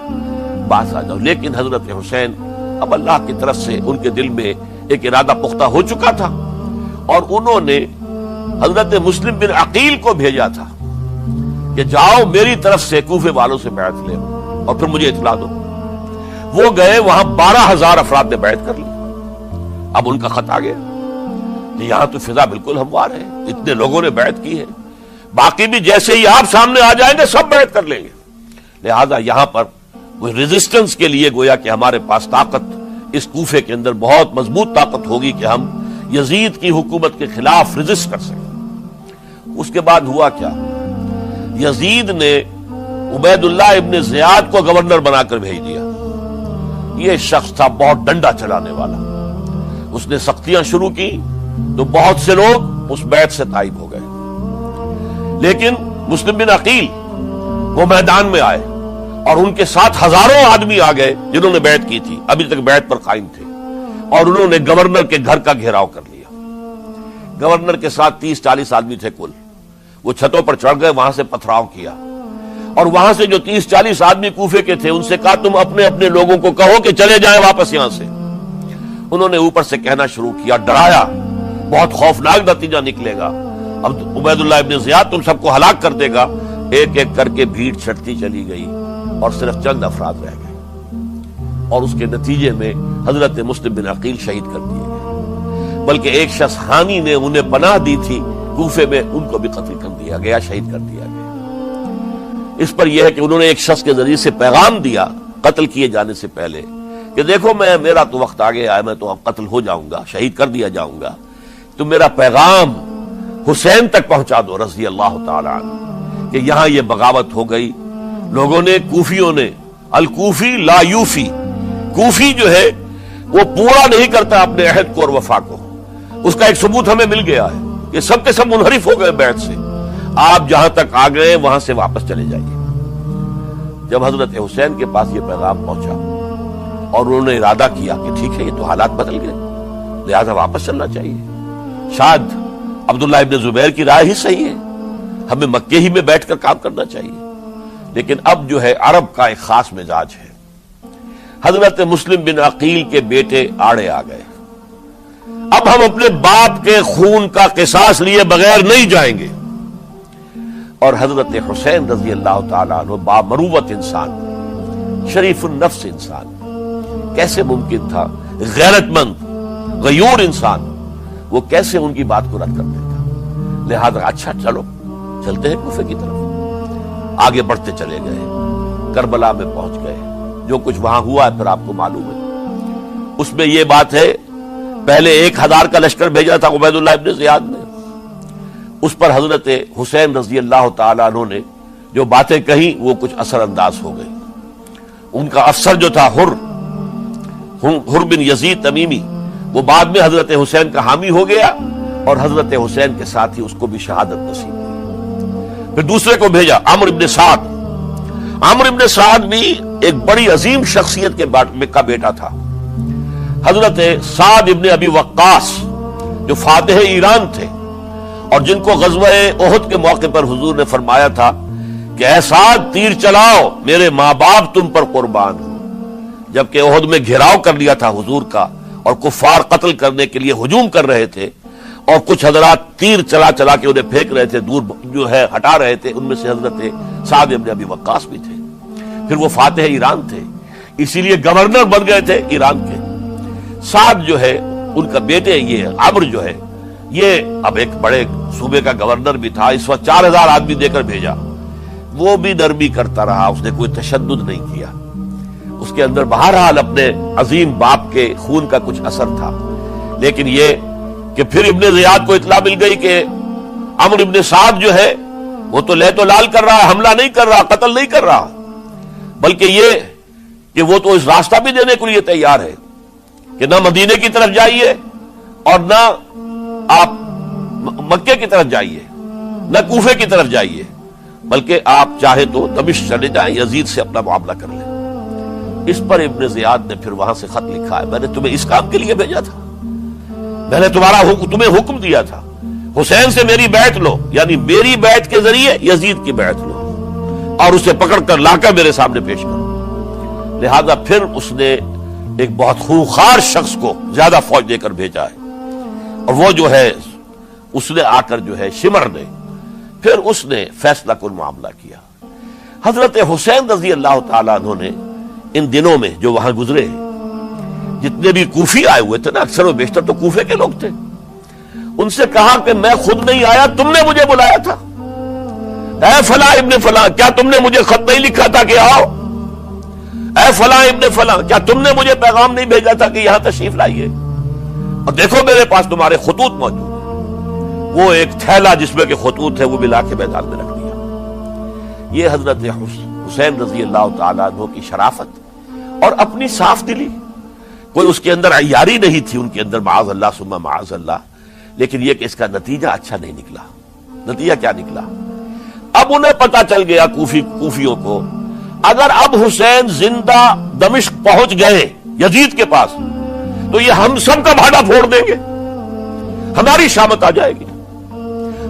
باز آ جاؤ. لیکن حضرت حسین اب اللہ کی طرف سے ان کے دل میں ایک ارادہ پختہ ہو چکا تھا، اور انہوں نے حضرت مسلم بن عقیل کو بھیجا تھا کہ جاؤ میری طرف سے کوفے والوں سے بیعت لے اور پھر مجھے اطلاع دو. وہ گئے، وہاں 12,000 افراد نے بیعت کر لی. اب ان کا خط آ گیا کہ یہاں تو فضا بالکل ہموار ہے، اتنے لوگوں نے بیعت کی ہے، باقی بھی جیسے ہی آپ سامنے آ جائیں گے سب بیعت کر لیں گے. لہذا یہاں پر کوئی ریزسٹنس کے لیے گویا کہ ہمارے پاس طاقت اس کوفے کے اندر بہت مضبوط طاقت ہوگی کہ ہم یزید کی حکومت کے خلاف ریزسٹ کر سکیں. اس کے بعد ہوا کیا؟ یزید نے عبید اللہ ابن زیاد کو گورنر بنا کر بھیج دیا. یہ شخص تھا بہت ڈنڈا چلانے والا. اس نے سختیاں شروع کی تو بہت سے لوگ اس بیعت سے تائب ہو گئے. لیکن مسلم بن عقیل وہ میدان میں آئے اور ان کے ساتھ ہزاروں آدمی آ گئے جنہوں نے بیعت کی تھی، ابھی تک بیعت پر قائم تھے، اور انہوں نے گورنر کے گھر کا گھیراؤ کر لیا. گورنر کے ساتھ 30-40 آدمی تھے کل. وہ چھتوں پر چڑھ گئے، وہاں سے پتھراؤ کیا، اور وہاں سے جو 30-40 آدمی کوفے کے تھے ان سے کہا تم اپنے اپنے لوگوں کو کہو کہ چلے جائیں واپس یہاں سے. انہوں نے اوپر سے کہنا شروع کیا، ڈرایا، بہت خوفناک نتیجہ نکلے گا، اب عبید اللہ ابن زیاد تم سب کو ہلاک کر دے گا. ایک ایک کر کے بھیڑ چھٹتی چلی گئی اور صرف چند افراد رہ گئے، اور اس کے نتیجے میں حضرت مسلم بن عقیل شہید کر دیے گئے. بلکہ ایک شخص حانی نے انہیں پناہ دی تھی کوفے میں، ان کو بھی قتل کر دیا گیا، شہید کر دیا گیا. اس پر یہ ہے کہ انہوں نے ایک شخص کے ذریعے سے پیغام دیا قتل کیے جانے سے پہلے کہ دیکھو میرا تو وقت آگے آیا، میں تو اب قتل ہو جاؤں گا، شہید کر دیا جاؤں گا، تو میرا پیغام حسین تک پہنچا دو رضی اللہ تعالی عنہ کہ یہاں یہ بغاوت ہو گئی۔ لوگوں نے، کوفیوں نے، الکوفی لا یوفی، کوفی جو ہے وہ پورا نہیں کرتا اپنے عہد کو اور وفا کو، اس کا ایک ثبوت ہمیں مل گیا ہے کہ سب کے سب منحرف ہو گئے بیعت سے۔ آپ جہاں تک آ گئے وہاں سے واپس چلے جائیے۔ جب حضرت حسین کے پاس یہ پیغام پہنچا اور انہوں نے ارادہ کیا کہ ٹھیک ہے یہ تو حالات بدل گئے، لہذا واپس چلنا چاہیے، شاید عبداللہ ابن زبیر کی رائے ہی صحیح ہے، ہمیں مکے ہی میں بیٹھ کر کام کرنا چاہیے۔ لیکن اب جو ہے عرب کا ایک خاص مزاج ہے۔ حضرت مسلم بن عقیل کے بیٹے آڑے آ گئے، اب ہم اپنے باپ کے خون کا قصاص لیے بغیر نہیں جائیں گے۔ اور حضرت حسین رضی اللہ تعالیٰ عنہ بامروت انسان، شریف النفس انسان، کیسے ممکن تھا غیرت مند غیور انسان وہ کیسے ان کی بات کو رد کر دیتا؟ لہذا اچھا چلو چلتے ہیں کوفے کی طرف۔ آگے بڑھتے چلے گئے، کربلا میں پہنچ گئے، جو کچھ وہاں ہوا ہے پھر آپ کو معلوم ہے۔ اس میں یہ بات ہے پہلے 1000 کا لشکر بھیجا تھا عبید اللہ ابن زیاد نے، اس پر حضرت حسین رضی اللہ تعالیٰ عنہ نے جو باتیں کہیں وہ کچھ اثر انداز ہو گئی۔ ان کا افسر جو تھا حر بن یزید تمیمی، وہ بعد میں حضرت حسین کا حامی ہو گیا اور حضرت حسین کے ساتھ ہی اس کو بھی شہادت نصیب ہوئی۔ پھر دوسرے کو بھیجا عمرو ابن سعد۔ عمرو ابن سعد بھی ایک بڑی عظیم شخصیت کا بیٹا تھا، حضرت سعد ابن ابی وقاص جو فاتح ایران تھے اور جن کو غزوہ احد کے موقع پر حضور نے فرمایا تھا کہ اے سعد تیر چلاؤ، میرے ماں باپ تم پر قربان ہوں۔ جبکہ احد میں گھیراؤ کر لیا تھا حضور کا اور کفار قتل کرنے کے لیے ہجوم کر رہے تھے، اور کچھ حضرات تیر چلا چلا کے انہیں پھینک رہے تھے، دور جو ہے ہٹا رہے تھے، ان میں سے حضرت سعد ابن ابی وقاص بھی تھے۔ پھر وہ فاتح ایران تھے، اسی لیے گورنر بن گئے تھے ایران کے۔ سعد جو ہے ان کا بیٹے، یہ عمرو جو ہے یہ اب ایک بڑے صوبے کا گورنر بھی تھا، اس وقت 4000 آدمی دے کر بھیجا، وہ بھی نرمی کرتا رہا، اس نے کوئی تشدد نہیں کیا، اس کے اندر بہرحال اپنے عظیم باپ کے خون کا کچھ اثر تھا۔ لیکن یہ کہ پھر ابن زیاد کو اطلاع مل گئی کہ عمرو ابن سعد جو ہے وہ تو لے تو لال کر رہا ہے، حملہ نہیں کر رہا، قتل نہیں کر رہا، بلکہ یہ کہ وہ تو اس راستہ بھی دینے کے لیے تیار ہے کہ نہ مدینے کی طرف جائیے اور نہ آپ مکے کی طرف جائیے، نہ کوفے کی طرف جائیے، بلکہ آپ چاہے تو دمشق چلے جائیں، یزید سے اپنا معاملہ کر لیں۔ اس پر ابن زیاد نے پھر وہاں سے خط لکھا ہے، میں نے تمہیں اس کام کے لیے بھیجا تھا، میں نے تمہیں حکم دیا تھا حسین سے میری بیعت لو، یعنی میری بیعت کے ذریعے یزید کی بیعت لو اور اسے پکڑ کر لا کر میرے سامنے پیش کرو۔ لہذا پھر اس نے ایک بہت خوخار شخص کو زیادہ فوج دے کر بھیجا ہے، اور وہ جو ہے اس نے آ کر جو ہے شمر نے پھر اس نے فیصلہ کن معاملہ کیا۔ حضرت حسین رضی اللہ تعالیٰ عنہ نے ان دنوں میں جو وہاں گزرے، جتنے بھی کوفی آئے ہوئے تھے نا، اکثر و بیشتر تو کوفے کے لوگ تھے، ان سے کہا کہ میں خود نہیں آیا، تم نے مجھے بلایا تھا، اے فلاں ابن فلاں کیا تم نے مجھے خط نہیں لکھا تھا کہ آؤ؟ اے فلاں ابن فلاں کیا تم نے مجھے پیغام نہیں بھیجا تھا کہ یہاں تشریف لائیے؟ اور دیکھو میرے پاس تمہارے خطوط موجود ہیں۔ وہ ایک تھیلا جس میں کہ خطوط ہے وہ ملا کے میدان میں رکھ دیا۔ یہ حضرت حسین رضی اللہ تعالیٰ عنہ کی شرافت اور اپنی صاف دلی، کوئی اس کے اندر عیاری نہیں تھی ان کے اندر، معاذ اللہ ثم معاذ اللہ، لیکن یہ کہ اس کا نتیجہ اچھا نہیں نکلا۔ نتیجہ کیا نکلا؟ اب انہیں پتا چل گیا کوفیوں کو، اگر اب حسین زندہ دمشق پہنچ گئے یزید کے پاس تو یہ ہم سب کا بھاڑا پھوڑ دیں گے، ہماری شامت آ جائے گی،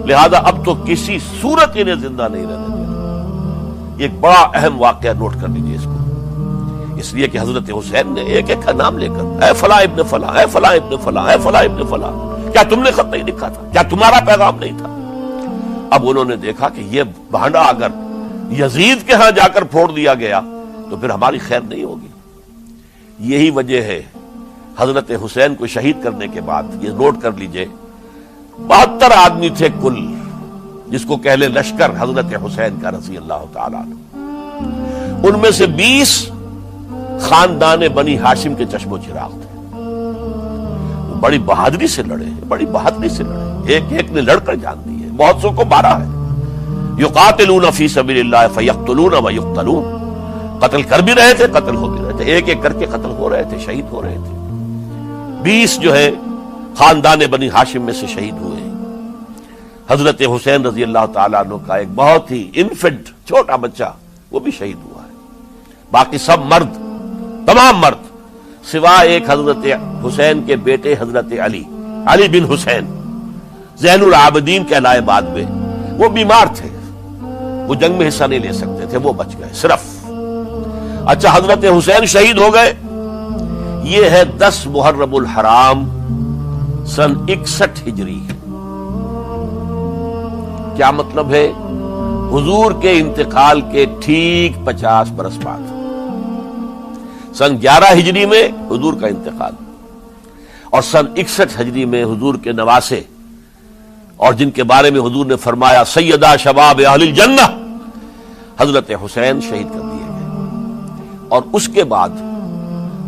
لہذا اب تو کسی صورت انہیں زندہ نہیں رہنے دینا۔ ایک بڑا اہم واقعہ نوٹ کر لیجیے اس کو، اس لیے کہ حضرت حسین نے ایک ایک کا نام لے کر اے فلاں ابن فلاں، اے فلاں ابن فلاں، اے فلاں ابن فلاں، کیا تم نے خط نہیں لکھا تھا؟ کیا تمہارا پیغام نہیں تھا؟ اب انہوں نے دیکھا کہ یہ بھانڈا اگر یزید کے ہاں جا کر پھوڑ دیا گیا تو پھر ہماری خیر نہیں ہوگی۔ یہی وجہ ہے حضرت حسین کو شہید کرنے کے بعد، یہ نوٹ کر لیجئے، 72 آدمی تھے کل، جس کو کہلے لشکر حضرت حسین کا رضی اللہ تعالیٰ عنہ، ان میں سے 20 خاندان بنی ہاشم کے چشم و چراغ تھے۔ وہ بڑی بہادری سے لڑے، بڑی بہادری سے لڑے، ایک ایک نے لڑ کر جان دی ہے، بہت سو کو مارا ہے۔ یقاتلون فی سبیل اللہ فیقتلون ویقتلون، قتل کر بھی رہے تھے، قتل ہو بھی رہے تھے، ایک ایک کر کے قتل ہو رہے تھے، شہید ہو رہے تھے۔ 20 جو ہے خاندان بنی ہاشم میں سے شہید ہوئے۔ حضرت حسین رضی اللہ تعالیٰ عنہ کا ایک بہت ہی انفنٹ چھوٹا بچہ وہ بھی شہید ہوا ہے۔ باقی سب مرد، تمام مرد، سوائے ایک حضرت حسین کے بیٹے حضرت علی بن حسین زین العابدین کہلائے بعد میں، وہ بیمار تھے، وہ جنگ میں حصہ نہیں لے سکتے تھے، وہ بچ گئے صرف۔ اچھا، حضرت حسین شہید ہو گئے، یہ ہے 10 محرم الحرام سن 61 ہجری۔ کیا مطلب ہے؟ حضور کے انتقال کے ٹھیک 50 برس بعد، سن 11 ہجری میں حضور کا انتقال، اور سن 61 ہجری میں حضور کے نواسے اور جن کے بارے میں حضور نے فرمایا سیدہ شباب اہل الجنہ، حضرت حسین شہید کر دیے گئے۔ اور اس کے بعد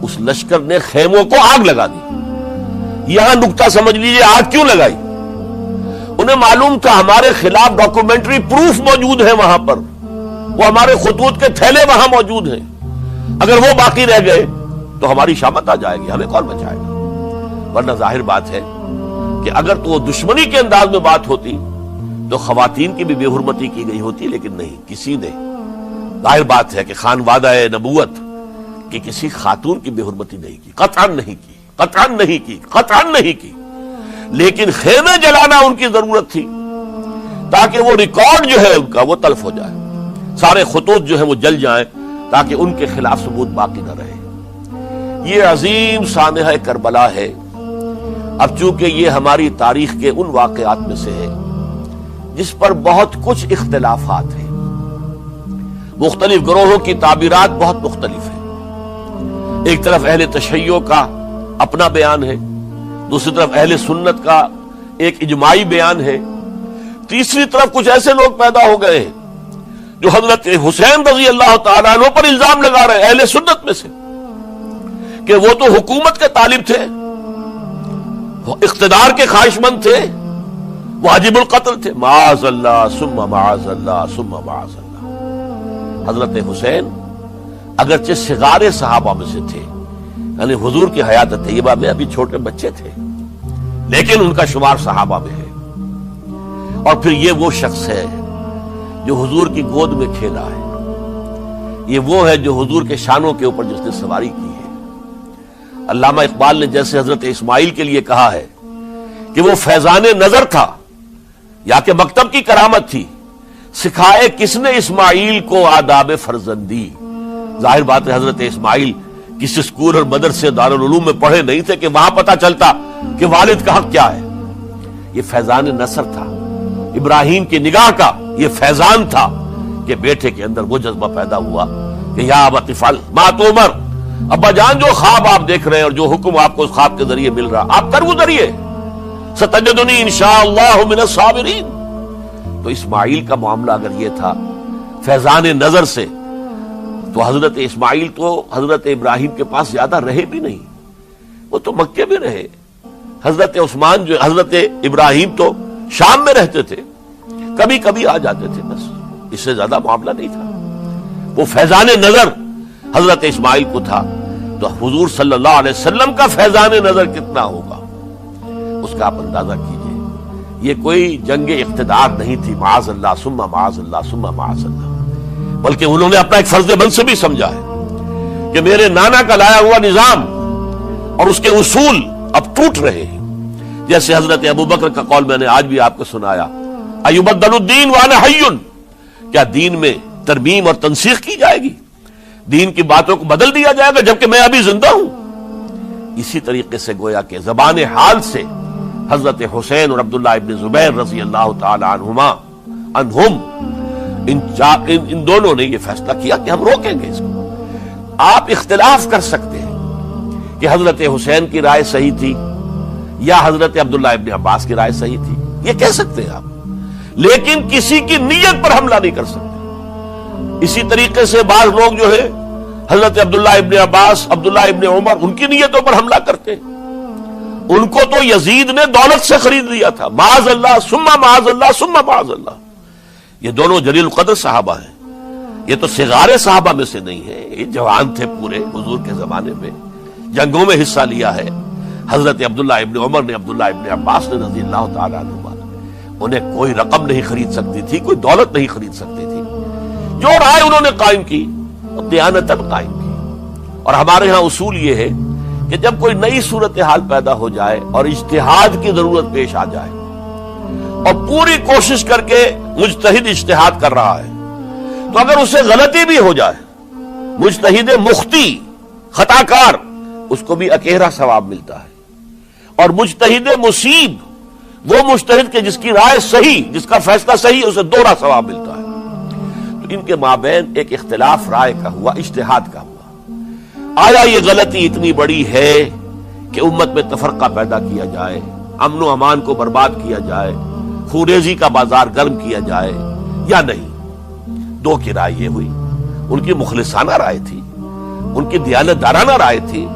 اس لشکر نے خیموں کو آگ لگا دی۔ یہاں نکتہ سمجھ لیجئے، آگ کیوں لگائی؟ انہیں معلوم تھا ہمارے خلاف ڈاکومنٹری پروف موجود ہے وہاں پر، وہ ہمارے خطوط کے تھیلے وہاں موجود ہیں، اگر وہ باقی رہ گئے تو ہماری شامت آ جائے گی، ہمیں کون بچائے گا؟ ورنہ ظاہر بات ہے کہ اگر تو وہ دشمنی کے انداز میں بات ہوتی تو خواتین کی بھی بے حرمتی کی گئی ہوتی، لیکن نہیں، کسی نے، ظاہر بات ہے کہ خانوادہ نبوت کہ کسی خاتون کی بے حرمتی نہیں کی، قطعاً نہیں کی، قطعاً نہیں کی، قطعاً نہیں کی، لیکن خیمے جلانا ان کی ضرورت تھی تاکہ وہ ریکارڈ جو ہے ان کا وہ تلف ہو جائے، سارے خطوط جو ہیں وہ جل جائیں تاکہ ان کے خلاف ثبوت باقی نہ رہے۔ یہ عظیم سانحہ کربلا ہے۔ اب چونکہ یہ ہماری تاریخ کے ان واقعات میں سے ہے جس پر بہت کچھ اختلافات ہیں، مختلف گروہوں کی تعبیرات بہت مختلف ہیں۔ ایک طرف اہل تشیع کا اپنا بیان ہے، دوسری طرف اہل سنت کا ایک اجماعی بیان ہے، تیسری طرف کچھ ایسے لوگ پیدا ہو گئے ہیں جو حضرت حسین رضی اللہ تعالیٰ عنہ پر الزام لگا رہے ہیں اہل سنت میں سے کہ وہ تو حکومت کے طالب تھے، اقتدار کے خواہش مند تھے، واجب القتل تھے۔ معاذ اللہ ثم معاذ اللہ ثم معاذ اللہ۔ حضرت حسین اگرچہ صغار صحابہ میں سے تھے، یعنی حضور کی حیات طیبہ میں ابھی چھوٹے بچے تھے، لیکن ان کا شمار صحابہ میں ہے۔ اور پھر یہ وہ شخص ہے جو حضور کی گود میں کھیلا ہے، یہ وہ ہے جو حضور کے شانوں کے اوپر جس نے سواری کی ہے۔ علامہ اقبال نے جیسے حضرت اسماعیل کے لیے کہا ہے کہ وہ فیضان نظر تھا یا کہ مکتب کی کرامت تھی، سکھائے کس نے اسماعیل کو آداب فرزندی۔ ظاہر بات ہے حضرت اسماعیل کسی اسکول اور مدرسے دارالعلوم میں پڑھے نہیں تھے کہ وہاں پتہ چلتا کہ والد کا حق کیا ہے۔ یہ فیضان نصر تھا، ابراہیم کی نگاہ کا یہ فیضان تھا کہ بیٹے کے اندر وہ جذبہ پیدا ہوا کہ یا ابت افعل ما تؤمر، ابا جان جو خواب آپ دیکھ رہے ہیں اور جو حکم آپ کو اس خواب کے ذریعے مل رہا آپ کر گزریے، ستجدنی انشاءاللہ من الصابرین۔ تو اسماعیل کا معاملہ اگر یہ تھا فیضان نظر سے، تو حضرت اسماعیل تو حضرت ابراہیم کے پاس زیادہ رہے بھی نہیں، وہ تو مکے میں رہے۔ حضرت عثمان جو حضرت ابراہیم تو شام میں رہتے تھے، کبھی کبھی آ جاتے تھے، بس اس سے زیادہ معاملہ نہیں تھا۔ وہ فیضان نظر حضرت اسماعیل کو تھا، تو حضور صلی اللہ علیہ وسلم کا فیضان نظر کتنا ہوگا اس کا آپ اندازہ کیجئے۔ یہ کوئی جنگ اقتدار نہیں تھی، معاذ اللہ ثم معاذ اللہ ثم معاذ اللہ، بلکہ انہوں نے اپنا ایک فرض منصبی سمجھا ہے کہ میرے نانا کا لایا ہوا نظام اور اس کے اصول اب ٹوٹ رہے ہیں۔ جیسے حضرت ابوبکر کا قول میں نے آج بھی آپ کو سنایا، ایبدل الدین وانا حی، کیا دین میں ترمیم اور تنسیخ کی جائے گی، دین کی باتوں کو بدل دیا جائے گا جبکہ میں ابھی زندہ ہوں۔ اسی طریقے سے گویا کہ زبان حال سے حضرت حسین اور عبداللہ ابن زبیر رضی اللہ تعالی عنہم ان دونوں نے یہ فیصلہ کیا کہ ہم روکیں گے اس کو۔ آپ اختلاف کر سکتے ہیں کہ حضرت حسین کی رائے صحیح تھی یا حضرت عبداللہ ابن عباس کی رائے صحیح تھی، یہ کہہ سکتے ہیں آپ، لیکن کسی کی نیت پر حملہ نہیں کر سکتے۔ اسی طریقے سے بعض لوگ جو ہے حضرت عبداللہ ابن عباس، عبداللہ ابن عمر، ان کی نیتوں پر حملہ کرتے ہیں۔ ان کو تو یزید نے دولت سے خرید لیا تھا، معاذ اللہ ثم معاذ اللہ ثم معاذ اللہ۔ یہ دونوں جلیل القدر صحابہ ہیں، یہ تو صغار صحابہ میں سے نہیں ہے، یہ جوان تھے پورے حضور کے زمانے میں، جنگوں میں حصہ لیا ہے۔ حضرت عبداللہ ابن عمر نے، عبداللہ ابن عباس نے رضی اللہ تعالیٰ عنہما، انہیں کوئی رقم نہیں خرید سکتی تھی، کوئی دولت نہیں خرید سکتی تھی۔ جو رائے انہوں نے قائم کی، دیانتاً قائم کی۔ اور ہمارے ہاں اصول یہ ہے کہ جب کوئی نئی صورتحال پیدا ہو جائے اور اجتہاد کی ضرورت پیش آ جائے اور پوری کوشش کر کے مجتہد اجتہاد کر رہا ہے، تو اگر اسے غلطی بھی ہو جائے، مجتہد مخطی، خطا کار، اس کو بھی اکیرا ثواب ملتا ہے، اور مجتہد مصیب، وہ مجتہد کے جس کی رائے صحیح، جس کا فیصلہ صحیح، اسے دوہرا ثواب ملتا ہے۔ تو ان کے مابین ایک اختلاف رائے کا ہوا، اجتہاد کا ہوا۔ آیا یہ غلطی اتنی بڑی ہے کہ امت میں تفرقہ پیدا کیا جائے، امن و امان کو برباد کیا جائے، خوریزی کا بازار گرم کیا جائے، یا نہیں؟ دو کی رائے یہ ہوئی۔ ان کی مخلصانہ رائے تھی، ان کی دیانت دارانہ رائے تھی،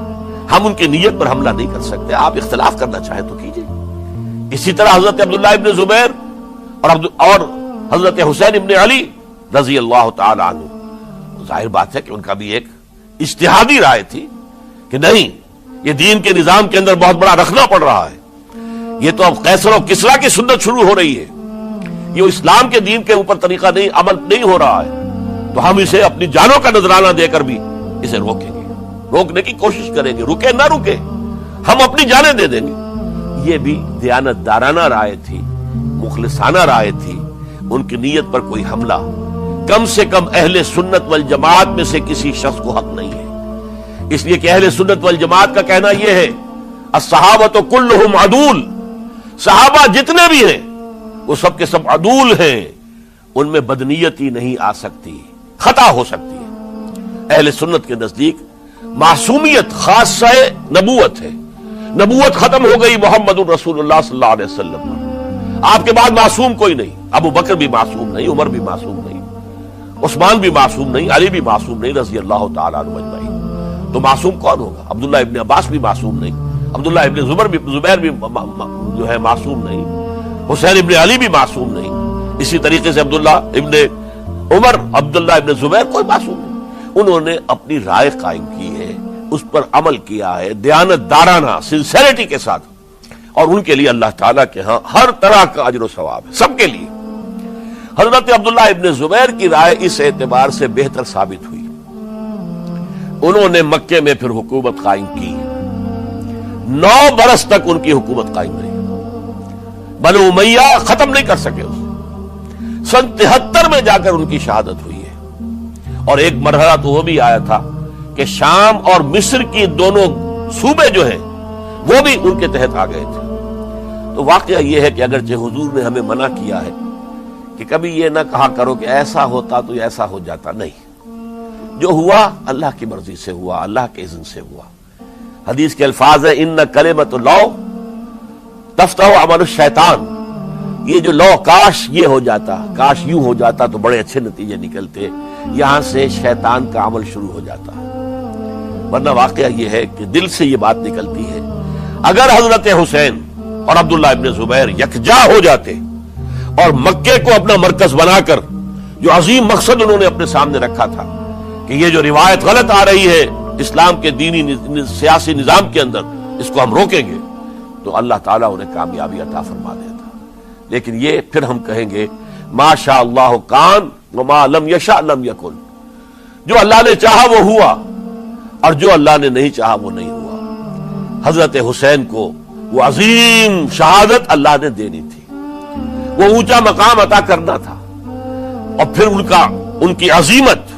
ہم ان کی نیت پر حملہ نہیں کر سکتے، آپ اختلاف کرنا چاہیں تو کیجئے۔ اسی طرح حضرت عبداللہ ابن زبیر اور حضرت حسین ابن علی رضی اللہ تعالی عنہ، ظاہر بات ہے کہ ان کا بھی ایک اجتہادی رائے تھی کہ نہیں، یہ دین کے نظام کے اندر بہت بڑا رکھنا پڑ رہا ہے، یہ تو اب قیصر و کسریٰ کی سنت شروع ہو رہی ہے، یہ اسلام کے دین کے اوپر طریقہ نہیں، عمل نہیں ہو رہا ہے، تو ہم اسے اپنی جانوں کا نذرانہ دے کر بھی اسے روکیں گے، روکنے کی کوشش کریں گے، رکے نہ رکے ہم اپنی جانیں دے دیں گے۔ یہ بھی دیانت دارانہ رائے تھی، مخلصانہ رائے تھی، ان کی نیت پر کوئی حملہ کم سے کم اہل سنت والجماعت میں سے کسی شخص کو حق نہیں ہے۔ اس لیے کہ اہل سنت والجماعت کا کہنا یہ ہے، الصحابۃ کلہم عدول، صحابہ جتنے بھی ہیں وہ سب کے سب عدول ہیں، ان میں بدنیتی نہیں آ سکتی، خطا ہو سکتی ہے۔ اہل سنت کے نزدیک معصومیت خاصہ نبوت ہے، نبوت ختم ہو گئی محمد رسول اللہ صلی اللہ علیہ وسلم پر، آپ کے بعد معصوم کوئی نہیں، ابو بکر بھی معصوم نہیں، عمر بھی معصوم نہیں، عثمان بھی معصوم نہیں، علی بھی معصوم نہیں رضی اللہ تعالیٰ عنہ اجمعین۔ تو معصوم کون ہوگا؟ عبداللہ ابن عباس بھی معصوم نہیں، عبداللہ ابن زبیر بھی جو ہے معصوم نہیں، حسین ابن علی بھی معصوم نہیں، اسی طریقے سے عبداللہ ابن عمر، عبداللہ ابن زبیر، کوئی معصوم نہیں۔ انہوں نے اپنی رائے قائم کی ہے، اس پر عمل کیا ہے دیانت دارانہ، سنسیریٹی کے ساتھ، اور ان کے لیے اللہ تعالیٰ کے ہاں ہر طرح کا اجر و ثواب ہے، سب کے لیے۔ حضرت عبداللہ ابن زبیر کی رائے اس اعتبار سے بہتر ثابت ہوئی، انہوں نے مکے میں پھر حکومت قائم کی، 9 برس تک ان کی حکومت قائم رہی، بنو امیہ ختم نہیں کر سکے اسے۔ سن 73 میں جا کر ان کی شہادت ہوئی ہے، اور ایک مرحلہ تو وہ بھی آیا تھا کہ شام اور مصر کی دونوں صوبے جو ہیں وہ بھی ان کے تحت آ گئے تھے۔ تو واقعہ یہ ہے کہ اگرچہ حضور نے ہمیں منع کیا ہے کہ کبھی یہ نہ کہا کرو کہ ایسا ہوتا تو ایسا ہو جاتا، نہیں، جو ہوا اللہ کی مرضی سے ہوا، اللہ کے اذن سے ہوا۔ حدیث کے الفاظ ہیں، ان کلمۃ اللہ تفتح عمل الشیطان، یہ جو لو کاش یہ ہو جاتا، کاش یوں ہو جاتا تو بڑے اچھے نتیجے نکلتے، یہاں سے شیطان کا عمل شروع ہو جاتا، ورنہ واقعہ یہ ہے کہ دل سے یہ بات نکلتی ہے۔ اگر حضرت حسین اور عبداللہ ابن زبیر یکجا ہو جاتے اور مکے کو اپنا مرکز بنا کر جو عظیم مقصد انہوں نے اپنے سامنے رکھا تھا کہ یہ جو روایت غلط آ رہی ہے اسلام کے دینی سیاسی نظام کے اندر، اس کو ہم روکیں گے، تو اللہ تعالیٰ انہیں کامیابی عطا فرما دیتا۔ لیکن یہ پھر ہم کہیں گے ما شاء اللہ کان وما لم یشاء لم یکن، جو اللہ نے چاہا وہ ہوا، اور جو اللہ نے نہیں چاہا وہ نہیں ہوا۔ حضرت حسین کو وہ عظیم شہادت اللہ نے دینی تھی، وہ اونچا مقام عطا کرنا تھا، اور پھر ان کی عظیمت،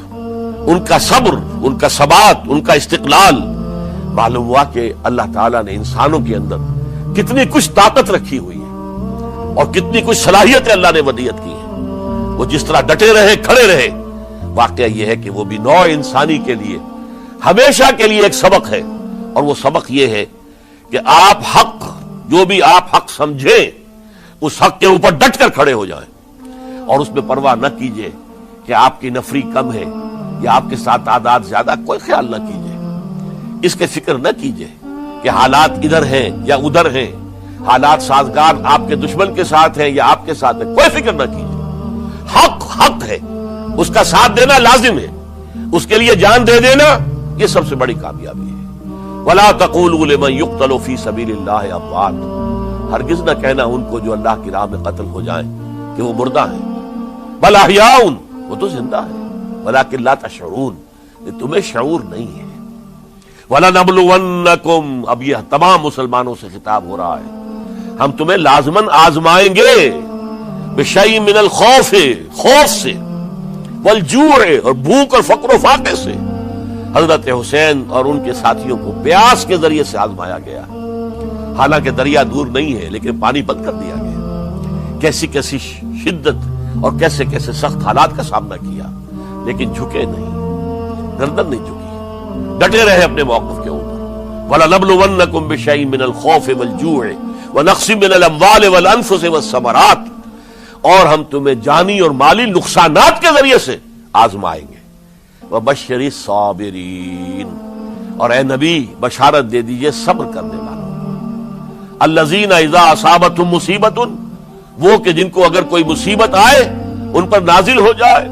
ان کا صبر، ان کا ثبات، ان کا استقلال، معلوم ہوا کہ اللہ تعالیٰ نے انسانوں کے اندر کتنی کچھ طاقت رکھی ہوئی ہے اور کتنی کچھ صلاحیتیں اللہ نے ودیعت کی ہیں۔ وہ جس طرح ڈٹے رہے، کھڑے رہے، واقعہ یہ ہے کہ وہ بھی نوع انسانی کے لیے ہمیشہ کے لیے ایک سبق ہے، اور وہ سبق یہ ہے کہ آپ حق، جو بھی آپ حق سمجھیں، اس حق کے اوپر ڈٹ کر کھڑے ہو جائیں، اور اس میں پرواہ نہ کیجئے کہ آپ کی نفری کم ہے یا آپ کے ساتھ تعداد زیادہ، کوئی خیال نہ کیجئے، اس کے فکر نہ کیجئے کہ حالات ادھر ہیں یا ادھر ہیں، حالات سازگار آپ کے دشمن کے ساتھ ہیں یا آپ کے ساتھ ہیں، کوئی فکر نہ کیجئے۔ حق حق ہے، اس کا ساتھ دینا لازم ہے، اس کے لیے جان دے دینا یہ سب سے بڑی کامیابی ہے۔ وَلَا تَقُولُوا لِمَن يُقْتَلُ فِي سَبِيلِ اللَّهِ أَمْوَاتٌ، ہرگز نہ کہنا ان کو جو اللہ کی راہ میں قتل ہو جائیں کہ وہ مردہ ہیں، بل احیاء، وہ تو زندہ ہیں، ولیکن لا تشعرون، یہ تمہیں شعور نہیں ہے۔ وَلَنَبْلُوَنَّكُمْ، اب یہ تمام مسلمانوں سے خطاب ہو رہا ہے، ہم تمہیں لازماً آزمائیں گے، بِشَيْءٍ مِّنَ الْخَوْفِ، خوف سے، والجوع، اور بھوک اور فقر و فاقے سے۔ حضرت حسین اور ان کے ساتھیوں کو پیاس کے ذریعے سے آزمایا گیا، حالانکہ دریا دور نہیں ہے لیکن پانی بند کر دیا گیا، کیسی کیسی شدت اور کیسے کیسے سخت حالات کا سامنا کیا، لیکن جھکے نہیں، گردن نہیں جھکی، ڈٹے رہے اپنے موقف کے اوپر۔ وَلَنَبْلُوَنَّكُمْ بِشَيْءٍ مِّنَ الْخَوْفِ وَالْجُوعِ وَنَقْصٍ مِّنَ الْأَمْوَالِ وَالْأَنفُسِ وَالثَّمَرَاتِ، اور ہم تمہیں جانی اور مالی نقصانات کے ذریعے سے آزمائیں گے۔ وَبَشِّرِ الصَّابِرِينَ، اور اے نبی بشارت دے دیجئے صبر کرنے والوں، الَّذِينَ إِذَا أَصَابَتْهُمْ مُصِيبَةٌ، وہ کہ جن کو اگر کوئی مصیبت آئے، ان پر نازل ہو جائے،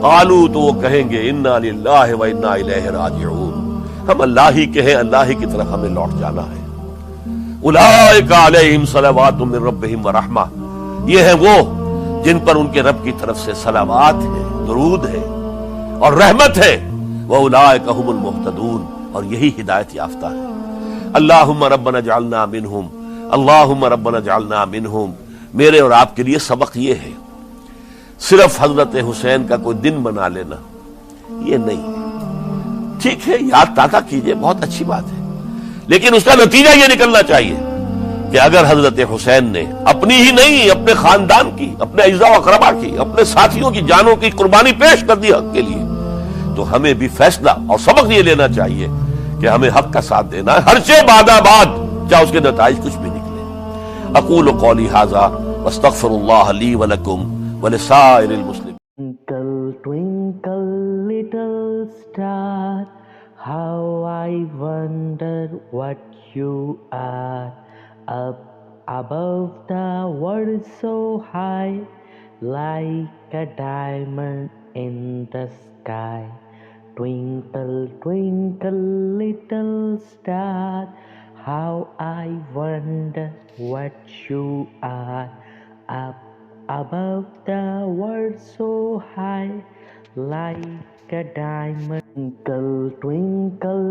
قالوا، تو وہ کہیں گے، اِنَّا لِلَّهِ وَإِنَّا إِلَيْهِ رَاجِعُونَ، ہم اللہ ہی کے ہیں، اللہ ہی کی طرف ہمیں لوٹ جانا ہے۔ أُولَئِكَ عَلَيْهِمْ صَلَوَاتٌ مِّن رَّبِّهِمْ وَرَحْمَةٌ، یہ ہیں وہ جن پر ان کے رب کی طرف سے صلوات ہے، درود ہے اور رحمت ہے۔ وَأُولَئِكَ هُمُ الْمُهْتَدُونَ، اور یہی ہدایت یافتہ ہے۔ اللہم ربنا اجعلنا منہم، اللہم ربنا اجعلنا منہم، میرے اور آپ کے لیے سبق یہ ہے، صرف حضرت حسین کا کوئی دن بنا لینا یہ نہیں ہے، ٹھیک ہے یاد تازہ کیجئے، بہت اچھی بات ہے، لیکن اس کا نتیجہ یہ نکلنا چاہیے کہ اگر حضرت حسین نے اپنی ہی نہیں، اپنے خاندان کی، اپنے اعزاء و اقربا کی، اپنے ساتھیوں کی جانوں کی قربانی پیش کر دی حق کے لیے، تو ہمیں بھی فیصلہ اور سبق یہ لینا چاہیے کہ ہمیں حق کا ساتھ دینا ہے، ہر چیز بعد چاہے اس کے نتائج کچھ بھی نکلے۔ اقول قولی ھذا واستغفر اللہ لی ولکم ولسائر المسلمین۔ Twinkle, twinkle, little star, how I wonder what you are. Up above the world so high, like a diamond in the sky. Twinkle, twinkle, little star, how I wonder what you are. Up above the world so high, like a diamond. Twinkle, twinkle.